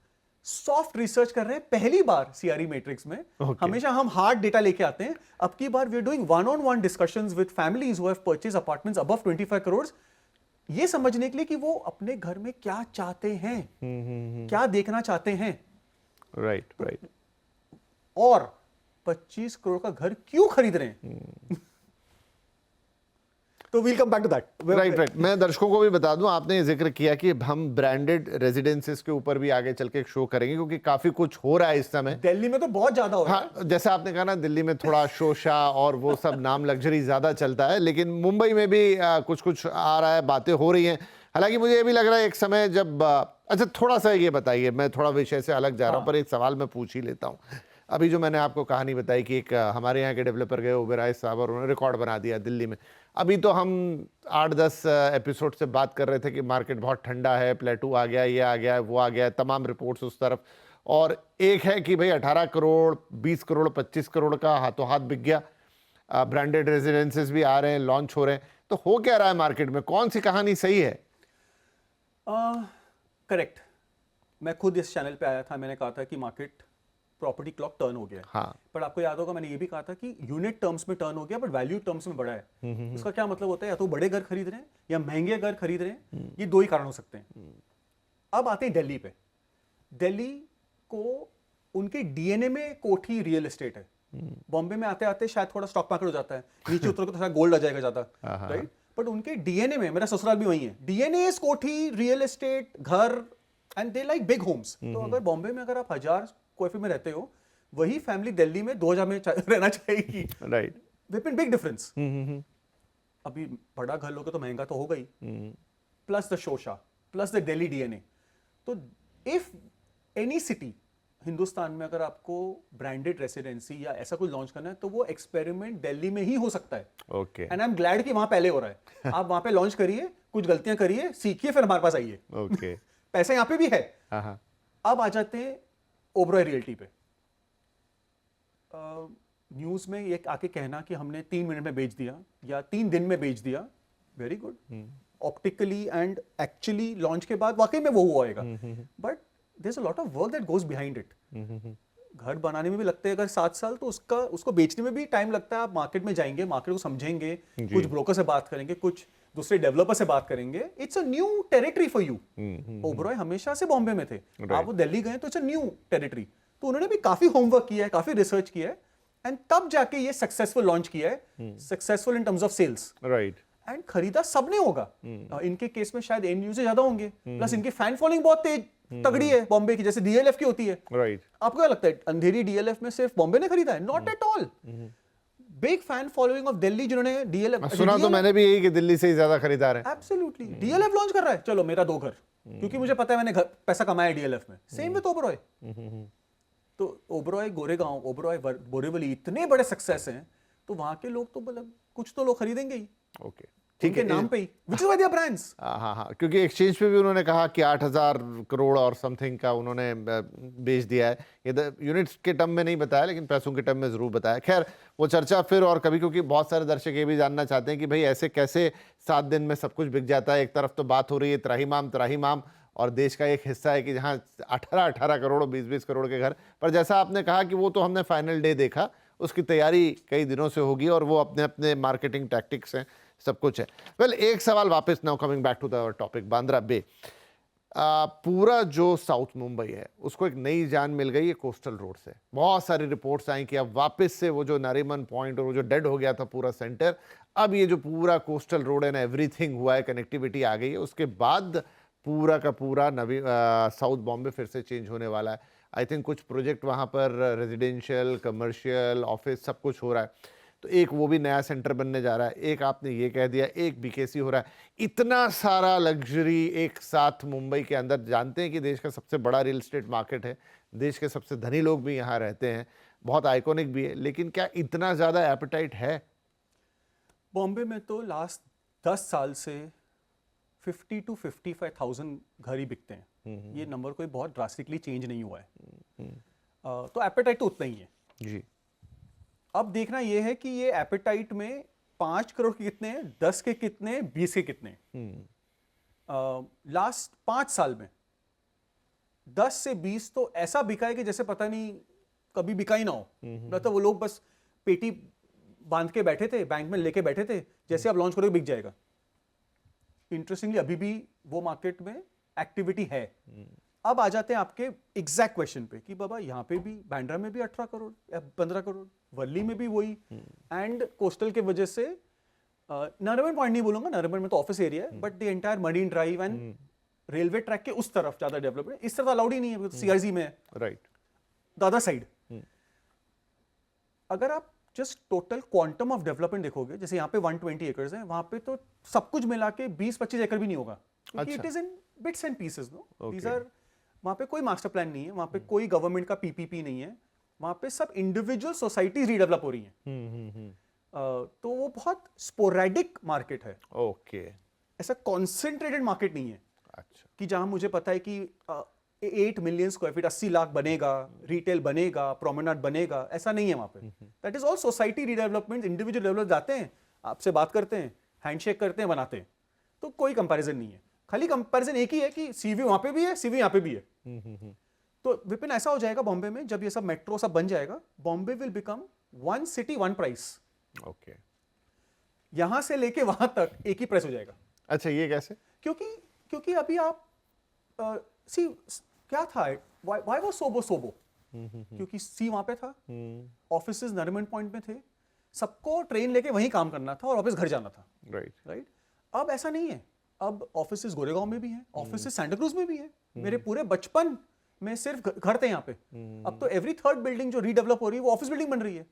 सॉफ्ट रिसर्च कर रहे हैं पहली बार सीआरई मैट्रिक्स में। हमेशा हम हार्ड डेटा लेके आते हैं, अब की बार we are doing one on one discussions with families who have purchase apartments above 25 crore, ये समझने के लिए कि वो अपने घर में क्या चाहते हैं, क्या देखना चाहते हैं, राइट, और 25 करोड़ का घर क्यों खरीद रहे हैं। तो we'll come back to that. Right. मैं दर्शकों को भी बता दूं, आपने ये जिक्र किया कि हम ब्रांडेड रेजिडेंसेस के ऊपर भी आगे चल के एक शो करेंगे, क्योंकि काफी कुछ हो रहा है इस समय। दिल्ली में तो बहुत ज्यादा हो रहा है। हाँ, जैसे आपने कहा ना, दिल्ली में थोड़ा शोशा और वो सब नाम लग्जरी ज्यादा चलता है, लेकिन मुंबई में भी कुछ कुछ आ रहा है, बातें हो रही हैं। हालांकि मुझे ये भी लग रहा है एक समय जब अच्छा, थोड़ा सा ये बताइए, मैं थोड़ा विषय से अलग जा रहा हूँ, पर एक सवाल मैं पूछ ही लेता हूँ। अभी जो मैंने आपको कहानी बताई कि एक हमारे यहाँ के डेवलपर गए ओबेरॉय साहब, और उन्होंने रिकॉर्ड बना दिया दिल्ली में। अभी तो हम 8-10 एपिसोड से बात कर रहे थे कि मार्केट बहुत ठंडा है, प्लेटू आ गया, ये आ गया, वो आ गया, तमाम रिपोर्ट्स उस तरफ। और एक है कि भाई 18 करोड़, 20 करोड़, 25 करोड़ का हाथों हाथ बिक गया। ब्रांडेड रेजिडेंसेस भी आ रहे हैं, लॉन्च हो रहे हैं। तो हो क्या रहा है मार्केट में, कौन सी कहानी सही है? करेक्ट। मैं खुद इस चैनल पे आया था, मैंने कहा था कि मार्केट प्रॉपर्टी क्लॉक टर्न हो गया है। हाँ। पर आपको याद होगा मैंने ये भी कहा था कि यूनिट टर्म्स में टर्न हो गया, बट वैल्यू टर्म्स में बढ़ा है। उसका क्या मतलब होता है, या तो बड़े घर खरीद रहे हैं या महंगे घर खरीद रहे हैं, ये दो ही कारण हो सकते हैं। अब आते हैं दिल्ली पे। दिल्ली को उनके डीएनए में कोठी रियल एस्टेट है। बॉम्बे में आते आते शायद थोड़ा स्टॉक मार्केट हो जाता है, नीचे उतर को तो शायद गोल्ड आ जाएगा ज्यादा, राइट। बट उनके डीएनए में, मेरा ससुराल भी वही है, डीएनए इज कोठी, रियल एस्टेट, घर, and they like big homes. तो अगर बॉम्बे में अगर आप 1000 स्क्वायर फीट में रहते हो, वही फैमिली दिल्ली में 2000 में रहना चाहेगी, राइट। Big difference. अभी बड़ा घर लोगे तो महंगा तो होगा ही, प्लस द शोशा, प्लस द दिल्ली डीएनए। तो इफ एनी सिटी हिंदुस्तान में अगर आपको ब्रांडेड रेसिडेंसी या ऐसा कुछ लॉन्च करना है, तो वो एक्सपेरिमेंट दिल्ली में ही हो सकता है। Okay. And I am glad कि वहां पहले हो रहा है। आप वहां पे लॉन्च करिए, कुछ गलतियां करिए, सीखिए, फिर हमारे पास आइए। ओके। पैसे यहां पे भी है। हाँ। अब आ जाते हैं ओबरॉय रियल्टी पे। न्यूज में ये आके कहना कि हमने 3 मिनट में बेच दिया या 3 दिन में बेच दिया, very good. Optically and actually launch के बाद वाकई में वो हुआ होगा, but there is a lot of work that goes behind it. घर बनाने में भी लगते हैं अगर 7 साल, तो उसको बेचने में भी टाइम लगता है। आप मार्केट में जाएंगे, मार्केट को समझेंगे, कुछ ब्रोकर से बात करेंगे, कुछ दूसरे डेवलपर से बात करेंगे। It's a new territory for you. Oberoi हमेशा से बॉम्बे में थे, आप वो दिल्ली गए तो इट्स अ न्यू टेरिटरी। तो उन्होंने भी काफी होमवर्क किया है, काफी रिसर्च किया है, एंड तब जाके ये सक्सेसफुल लॉन्च किया है, successful in terms of sales, right. And खरीदा सबने होगा। इनके केस में शायद एंड यूजर ज्यादा होंगे, प्लस इनकी फैन फॉलोइंग बहुत तेज तगड़ी है बॉम्बे की, जैसे डीएलएफ की होती है, राइट। आपको क्या लगता है अंधेरी डीएलएफ में सिर्फ बॉम्बे ने खरीदा है? Not at all. Big fan following of Delhi, जिन्होंने डीएलएफ सुना तो मैंने भी यही कि दिल्ली से ही ज्यादा खरीदार है। एब्सोल्युटली। डीएलएफ लॉन्च कर रहा है, चलो मेरा 2 घर, क्योंकि मुझे पता है मैंने पैसा कमाया डीएलएफ में। Same with Oberoi. तो ओबरॉय गोरेगांव, ओबरॉय बोरीवली इतने बड़े सक्सेस हैं, तो वहां के लोग तो मतलब कुछ तो लोग खरीदेंगे ही। ओके, ठीक है, नाम पे ही, which is why they are brands। हाँ, क्योंकि एक्सचेंज पे भी उन्होंने कहा कि 8000 करोड़ और समथिंग का उन्होंने बेच दिया है। ये यूनिट्स के टर्म में नहीं बताया, लेकिन पैसों के टर्म में जरूर बताया। खैर, वो चर्चा फिर और कभी, क्योंकि बहुत सारे दर्शक ये भी जानना चाहते हैं कि भाई ऐसे कैसे 7 दिन में सब कुछ बिक जाता है। एक तरफ तो बात हो रही है त्राहिमाम, और देश का एक हिस्सा है कि जहाँ 18 करोड़, 20 करोड़ के घर। पर जैसा आपने कहा कि वो तो हमने फाइनल डे देखा, उसकी तैयारी कई दिनों से होगी, और वो अपने अपने मार्केटिंग टैक्टिक्स हैं, सब कुछ है। वेल, एक सवाल वापस, now coming back to the topic, Bandra bay. पूरा जो साउथ मुंबई है उसको एक नई जान मिल गई है कोस्टल रोड से। बहुत सारी रिपोर्ट्स आई कि अब वापस से वो जो नारीमन पॉइंट और वो जो डेड हो गया था पूरा सेंटर, अब ये जो पूरा कोस्टल रोड है ना, एवरीथिंग हुआ है, कनेक्टिविटी आ गई है। उसके बाद पूरा का पूरा साउथ बॉम्बे फिर से चेंज होने वाला है। आई थिंक कुछ प्रोजेक्ट वहाँ पर रेजिडेंशियल, कमर्शियल, ऑफिस सब कुछ हो रहा है। तो एक वो भी नया सेंटर बनने जा रहा है, एक आपने ये कह दिया, एक बीकेसी हो रहा है। इतना सारा लग्जरी एक साथ मुंबई के अंदर। जानते हैं कि देश का सबसे बड़ा रियल एस्टेट मार्केट है, देश के सबसे धनी लोग भी यहाँ रहते हैं, बहुत आइकॉनिक भी है, लेकिन क्या इतना ज़्यादा एपेटाइट है? बॉम्बे में तो लास्ट 10 साल से 50 to 55,000 घर ही बिकते हैं। ये नंबर कोई बहुत ड्रास्टिकली चेंज नहीं हुआ है। तो एपेटाइट तो उतना ही है जी। अब देखना यह है कि ये एपेटाइट में 5 करोड़ के कितने हैं, 10 के कितने, 20 के कितने। लास्ट 5 साल में 10 से 20 तो ऐसा बिका है कि जैसे पता नहीं कभी बिका ही ना हो। मतलब वो लोग बस पेटी बांध के बैठे थे, बैंक में लेके बैठे थे, जैसे आप लॉन्च करोगे बिक जाएगा। इंटरेस्टिंगली अभी भी वो मार्केट में एक्टिविटी है। अब आ जाते हैं आपके एग्जैक्ट क्वेश्चन पे कि बाबा यहाँ पे भी बांद्रा में भी 18 करोड़ या 15 करोड़, वर्ली में भी वही, एंड कोस्टल के वजह से नरिमन पॉइंट नहीं बोलूंगा, नरिमन में तो ऑफिस एरिया है, but the entire marine drive and railway track के उस तरफ ज्यादा डेवलपमेंट, इस तरफ अलाउड ही नहीं है, सीआरजी में है, राइट, द अदर साइड। अगर आप just total quantum of development देखोगे, जैसे यहाँ पे 120 एकर्स है, वहां पे तो सब कुछ मिला के 20-25 एकड़ भी नहीं होगा, क्योंकि it is in bits and pieces. No, these are, वहां पे कोई मास्टर प्लान नहीं है, वहां पे कोई गवर्नमेंट का पीपीपी नहीं है, वहां पे सब इंडिविजुअल सोसाइटीज रीडेवलप हो रही हैं। तो वो बहुत स्पोरेडिक मार्केट है। ओके, ऐसा कॉन्सेंट्रेटेड मार्केट नहीं है। अच्छा, कि जहां मुझे पता है कि 8 मिलियन स्क्वायर फीट, 80 लाख बनेगा, रिटेल बनेगा, प्रोमेनाड बनेगा, ऐसा नहीं है वहां पे। That is all society redevelopment, individual developer जाते हैं, आपसे बात करते हैं, हैंडशेक करते हैं, बनाते हैं, तो कोई कंपैरिजन नहीं है। खाली कंपैरिजन एक ही है कि सीवी वहां पे भी है, सीवी यहाँ पे भी है। तो विपिन ऐसा हो जाएगा बॉम्बे में, जब ये सब मेट्रो सब बन जाएगा, Bombay will become one city one price. Okay, यहां से लेके वहां तक एक ही प्राइस हो जाएगा। अच्छा, ये कैसे? क्योंकि अभी आप सी क्या था, व्हाई वाज सोबो, क्योंकि सी वहां पे था, ऑफिसेज नरिमन पॉइंट में थे, सबको ट्रेन लेके वहीं काम करना था और वापस घर जाना था। राइट। अब ऐसा नहीं है, अब ऑफिसेज गोरेगांव में भी हैं, ऑफिसेज सैंटा क्रूज में भी हैं। मेरे पूरे बचपन में सिर्फ घर थे यहाँ पे, अब तो एवरी थर्ड बिल्डिंग जो रीडेवलप हो रही है वो ऑफिस बिल्डिंग बन रही है।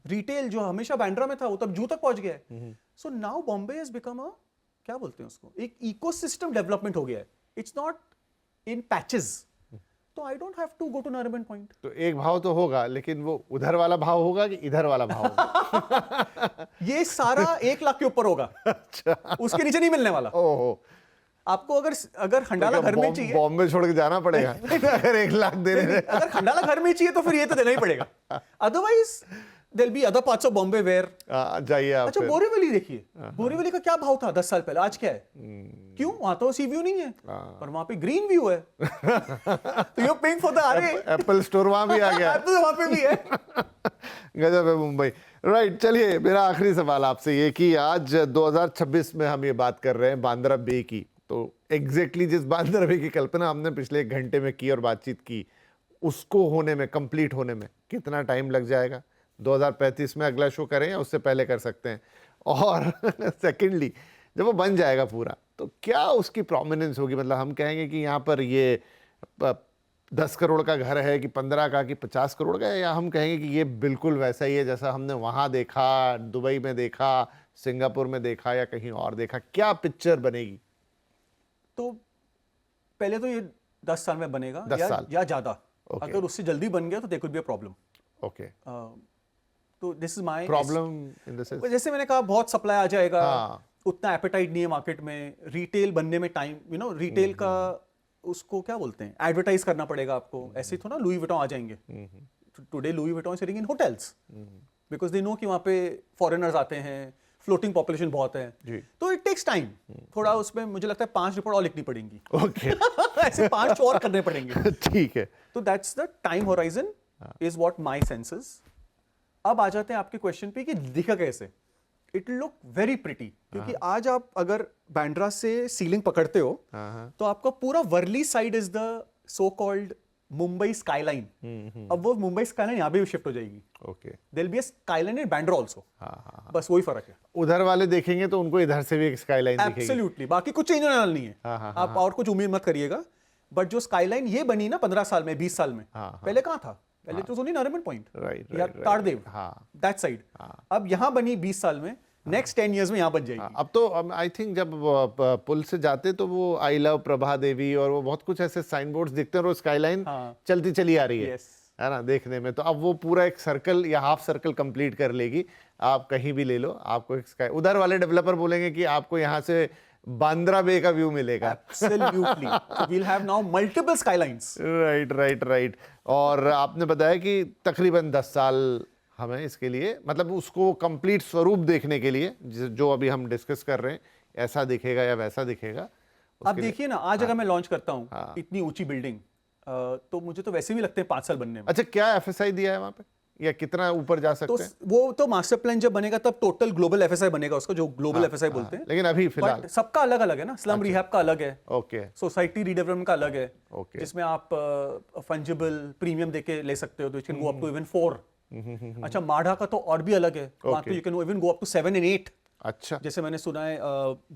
रिटेल जो हमेशा बांद्रा में था वो तब जू तक पहुंच गया है। So now Bombay has become a, क्या बोलते हैं उसको, एक इकोसिस्टम डेवलपमेंट हो गया है। It's not in patches. तो I don't have to go to Nariman point. तो एक भाव तो होगा, लेकिन वो उधर वाला भाव होगा कि इधर वाला भाव होगा? ये सारा 1 लाख के ऊपर होगा। अच्छा, उसके नीचे नहीं मिलने वाला। ओहो, आपको अगर खंडाला घर में चाहिए, बॉम्बे छोड़ के जाना पड़ेगा अगर 1 लाख देने में। अगर खंडाला घर में चाहिए तो फिर ये तो देना ही पड़ेगा। Otherwise there be other parts of Bombay where जाइए आप। अच्छा, बोरीवली देखिए, बोरीवली का क्या भाव था 10 साल पहले, आज क्या है? क्यों? वहां तो सी व्यू नहीं है, पर वहां पे ग्रीन व्यू है। तो यू पिंक फॉर द अरे एप्पल स्टोर वहां भी आ गया। एप्पल वहां पे भी है। गजब है मुंबई। राइट, चलिए मेरा आखिरी सवाल आपसे ये कि आज 2026 में हम ये बात कर रहे हैं बांद्रा बे की, तो एग्जैक्टली जिस बांद्रा बे की कल्पना हमने पिछले 1 घंटे में की और बातचीत की, उसको होने में, कंप्लीट होने में कितना टाइम लग जाएगा? 2035 में अगला शो करें या उससे पहले कर सकते हैं? और सेकेंडली, जब वो बन जाएगा पूरा, तो क्या उसकी प्रोमिनेंस होगी? मतलब हम कहेंगे कि यहाँ पर ये 10 करोड़ का घर है कि 15 का कि 50 करोड़ का है, या हम कहेंगे कि ये बिल्कुल वैसा ही है जैसा हमने वहाँ देखा, दुबई में देखा, सिंगापुर में देखा या कहीं और देखा? क्या पिक्चर बनेगी? तो पहले तो ये 10 साल में बनेगा, 10 साल या ज्यादा। अगर उससे जल्दी बन गया तो there could be a problem. Okay, तो this is my problem in the sense, जैसे मैंने कहा, बहुत सप्लाई आ जाएगा, हाँ, उतना एपेटाइट नहीं है मार्केट में, रिटेल बनने में टाइम, रिटेल का उसको क्या बोलते हैं, एडवर्टाइज करना पड़ेगा आपको। ऐसे ही तो ना लुई विटॉन आ जाएंगे। Today Louis Vuitton is sitting in hotels because they know कि वहां पे फॉरेनर्स आते हैं, फ्लोटिंग पॉपुलेशन बहुत है, तो इट टेक्स टाइम थोड़ा। उसमें मुझे लगता है 5 रिपोर्ट और लिखनी पड़ेंगी। ओके, ऐसे 5 और करने पड़ेंगे। ठीक है। तो that's the time horizon is what my sense is. अब आ जाते हैं आपके क्वेश्चन पे कि दिखा कैसे। इट लुक वेरी प्रिटी, क्योंकि आज आप अगर बांद्रा से सीलिंग पकड़ते हो तो आपका पूरा Worli side is the so called Mumbai skyline. अब वो मुंबई स्काईलाइन यहाँ भी शिफ्ट हो जाएगी। Okay, there will be a skyline in Bandra also. बस वही फर्क है। उधर वाले देखेंगे तो उनको इधर से भी एक स्काईलाइन दिखेगी। एब्सोल्युटली, बाकी कुछ चेंज होने वाला नहीं है। आप और कुछ उम्मीद मत करिएगा। बट जो स्काईलाइन ये बनी ना 15 साल में, 20 साल में, पहले कहाँ था? पहले तो ओनली नरिमन पॉइंट या तारदेव, दैट साइड। अब यहाँ बनी 20 साल में, नेक्स्ट 10 इयर्स में यहाँ बन जाएगी। अब तो आई थिंक जब पुल से जाते तो वो आई लव प्रभा देवी और वो बहुत कुछ ऐसे साइन बोर्ड्स दिखते हैं, और वो स्काईलाइन चलती चली आ रही है ना देखने में। तो अब वो पूरा एक सर्कल या हाफ सर्कल कंप्लीट कर लेगी। आप कहीं भी ले लो, आपको एक स्काई, उधर वाले डेवलपर बोलेंगे कि आपको यहाँ से बांद्रा बे का व्यू मिलेगा। Absolutely. So we'll have now multiple skylines. Right. और आपने बताया कि तकरीबन 10 साल हमें इसके लिए, मतलब उसको कंप्लीट स्वरूप देखने के लिए जो अभी हम डिस्कस कर रहे हैं, ऐसा दिखेगा या वैसा दिखेगा? आप उसके लिए- देखिए ना, आज अगर मैं लॉन्च करता हूँ हाँ। इतनी ऊंची बिल्डिंग, तो मुझे तो वैसे भी लगते हैं 5 साल बनने में। अच्छा, क्या एफएसआई दिया है वहां पे, या कितना ऊपर जा तो सकते हैं? वो तो मास्टर प्लान जब बनेगा तब टोटल ग्लोबल एफएसआई बनेगा उसका, जो ग्लोबल एफएसआई बोलते हैं। लेकिन अभी फिलहाल बट सबका अलग अलग है ना, स्लम रिहैब का अलग है, ओके सोसाइटी रीडेवलपमेंट का अलग है, ओके जिसमें आप फंजिबल प्रीमियम देके ले सकते हो, तो you can go up to even 4। अच्छा, माढ़ा का तो और भी अलग है, वहाँ तो you can even go up to 7 and 8। अच्छा जैसे मैंने सुना है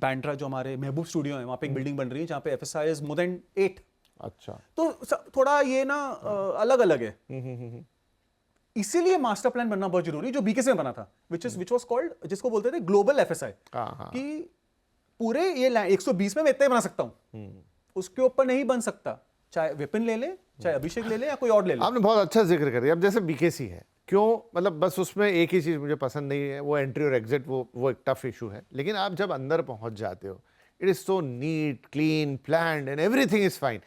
बैंड्रा जो हमारे महबूब स्टूडियो है, वहाँ पे एक बिल्डिंग बन रही है जहाँ पे एफएसआई इज मोर देन 8। अच्छा तो थोड़ा ये ना अलग अलग है, इसीलिए मास्टर प्लान बनना बहुत जरूरी है, जो बीकेसी में बना था, विच वाज कॉल्ड, जिसको बोलते थे ग्लोबल एफएसआई, हाँ कि पूरे ये 120 में मैं इतना ही बना सकता हूँ, उसके ऊपर नहीं बन सकता, चाहे विपिन ले ले, चाहे अभिषेक ले ले, या कोई और ले ले। आपने बहुत अच्छा जिक्र कर दिया। अब जैसे बीकेसी है, क्यों, मतलब बस उसमें एक ही चीज़ मुझे पसंद नहीं है, वो एंट्री और एग्जिट, वो एक टफ इशू है। लेकिन आप जब अंदर पहुंच जाते हो, it is so neat, clean, planned and everything is fine.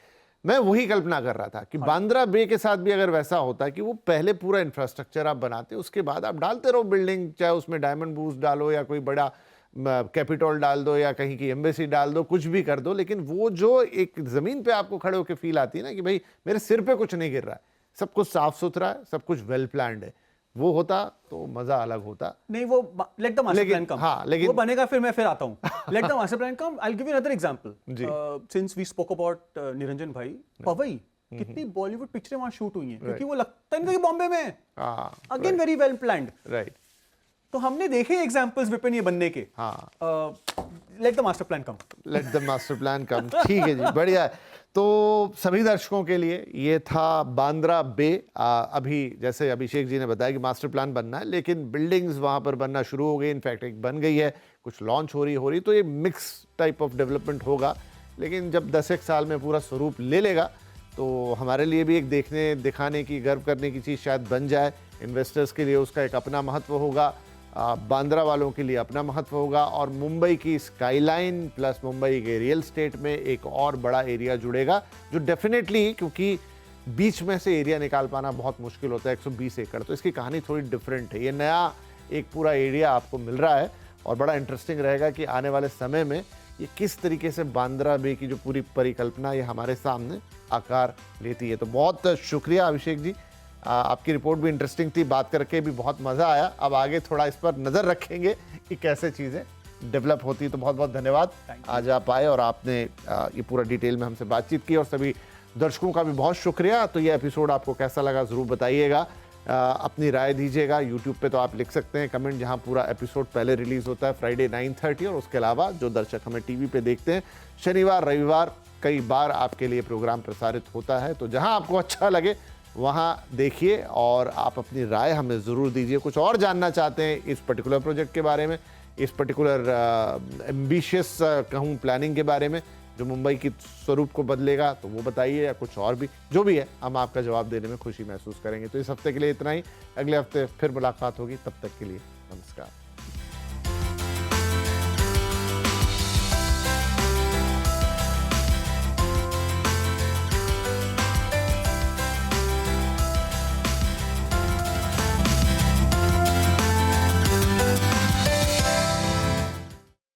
मैं वही कल्पना कर रहा था कि बांद्रा बे के साथ भी अगर वैसा होता कि वो पहले पूरा इंफ्रास्ट्रक्चर आप बनाते, उसके बाद आप डालते रहो बिल्डिंग, चाहे उसमें डायमंड बूस्ट डालो या कोई बड़ा कैपिटल डाल दो या कहीं की एम्बेसी डाल दो, कुछ भी कर दो, लेकिन वो जो एक ज़मीन पे आपको खड़े होकर फील आती है ना कि भाई मेरे सिर पे कुछ नहीं गिर रहा है, सब कुछ साफ सुथरा है, सब कुछ वेल प्लान्ड है, वो होता तो मजा अलग होता। नहीं, वो let the master plan come, हाँ, लेकिन वो बनेगा, फिर मैं फिर आता हूँ। Let the master plan come. I will give you another example, जी। Since we spoke about Niranjan भाई, पवई, कितनी बॉलीवुड पिक्चरें वहां शूट हुई हैं, क्योंकि वो लगता नहीं था कि बॉम्बे में है। हाँ again very well planned. Right. तो हमने देखे एग्जांपल्स विपिन ये बनने के। हाँ, let the master plan come. Let the master plan come, ठीक है जी, बढ़िया है। तो सभी दर्शकों के लिए ये था बांद्रा बे। अभी जैसे अभिषेक जी ने बताया कि मास्टर प्लान बनना है, लेकिन बिल्डिंग्स वहाँ पर बनना शुरू हो गई, इनफैक्ट एक बन गई है, कुछ लॉन्च हो रही, तो ये मिक्स टाइप ऑफ डेवलपमेंट होगा। लेकिन जब 10 एक साल में पूरा स्वरूप ले लेगा तो हमारे लिए भी एक देखने दिखाने की, गर्व करने की चीज़ शायद बन जाए। इन्वेस्टर्स के लिए उसका एक अपना महत्व होगा, बांद्रा वालों के लिए अपना महत्व होगा, और मुंबई की स्काईलाइन प्लस मुंबई के रियल स्टेट में एक और बड़ा एरिया जुड़ेगा, जो डेफिनेटली, क्योंकि बीच में से एरिया निकाल पाना बहुत मुश्किल होता है, 120 एकड़, तो इसकी कहानी थोड़ी डिफरेंट है। ये नया एक पूरा एरिया आपको मिल रहा है, और बड़ा इंटरेस्टिंग रहेगा कि आने वाले समय में ये किस तरीके से बांद्रा बे की जो पूरी परिकल्पना ये हमारे सामने आकार लेती है। तो बहुत शुक्रिया अभिषेक जी, आपकी रिपोर्ट भी इंटरेस्टिंग थी, बात करके भी बहुत मज़ा आया। अब आगे थोड़ा इस पर नज़र रखेंगे कि कैसे चीज़ें डेवलप होती। तो बहुत बहुत धन्यवाद, आज आप आए और आपने ये पूरा डिटेल में हमसे बातचीत की, और सभी दर्शकों का भी बहुत शुक्रिया। तो ये एपिसोड आपको कैसा लगा ज़रूर बताइएगा, अपनी राय दीजिएगा। यूट्यूब पे तो आप लिख सकते हैं कमेंट, जहां पूरा एपिसोड पहले रिलीज़ होता है फ्राइडे 9:30, और उसके अलावा जो दर्शक हमें टीवी पे देखते हैं, शनिवार रविवार कई बार आपके लिए प्रोग्राम प्रसारित होता है। तो जहां आपको अच्छा लगे वहाँ देखिए, और आप अपनी राय हमें ज़रूर दीजिए। कुछ और जानना चाहते हैं इस पर्टिकुलर प्रोजेक्ट के बारे में, इस पर्टिकुलर एम्बिशियस कहूँ प्लानिंग के बारे में, जो मुंबई की स्वरूप को बदलेगा, तो वो बताइए, या कुछ और भी जो भी है, हम आपका जवाब देने में खुशी महसूस करेंगे। तो इस हफ्ते के लिए इतना ही, अगले हफ्ते फिर मुलाकात होगी, तब तक के लिए नमस्कार।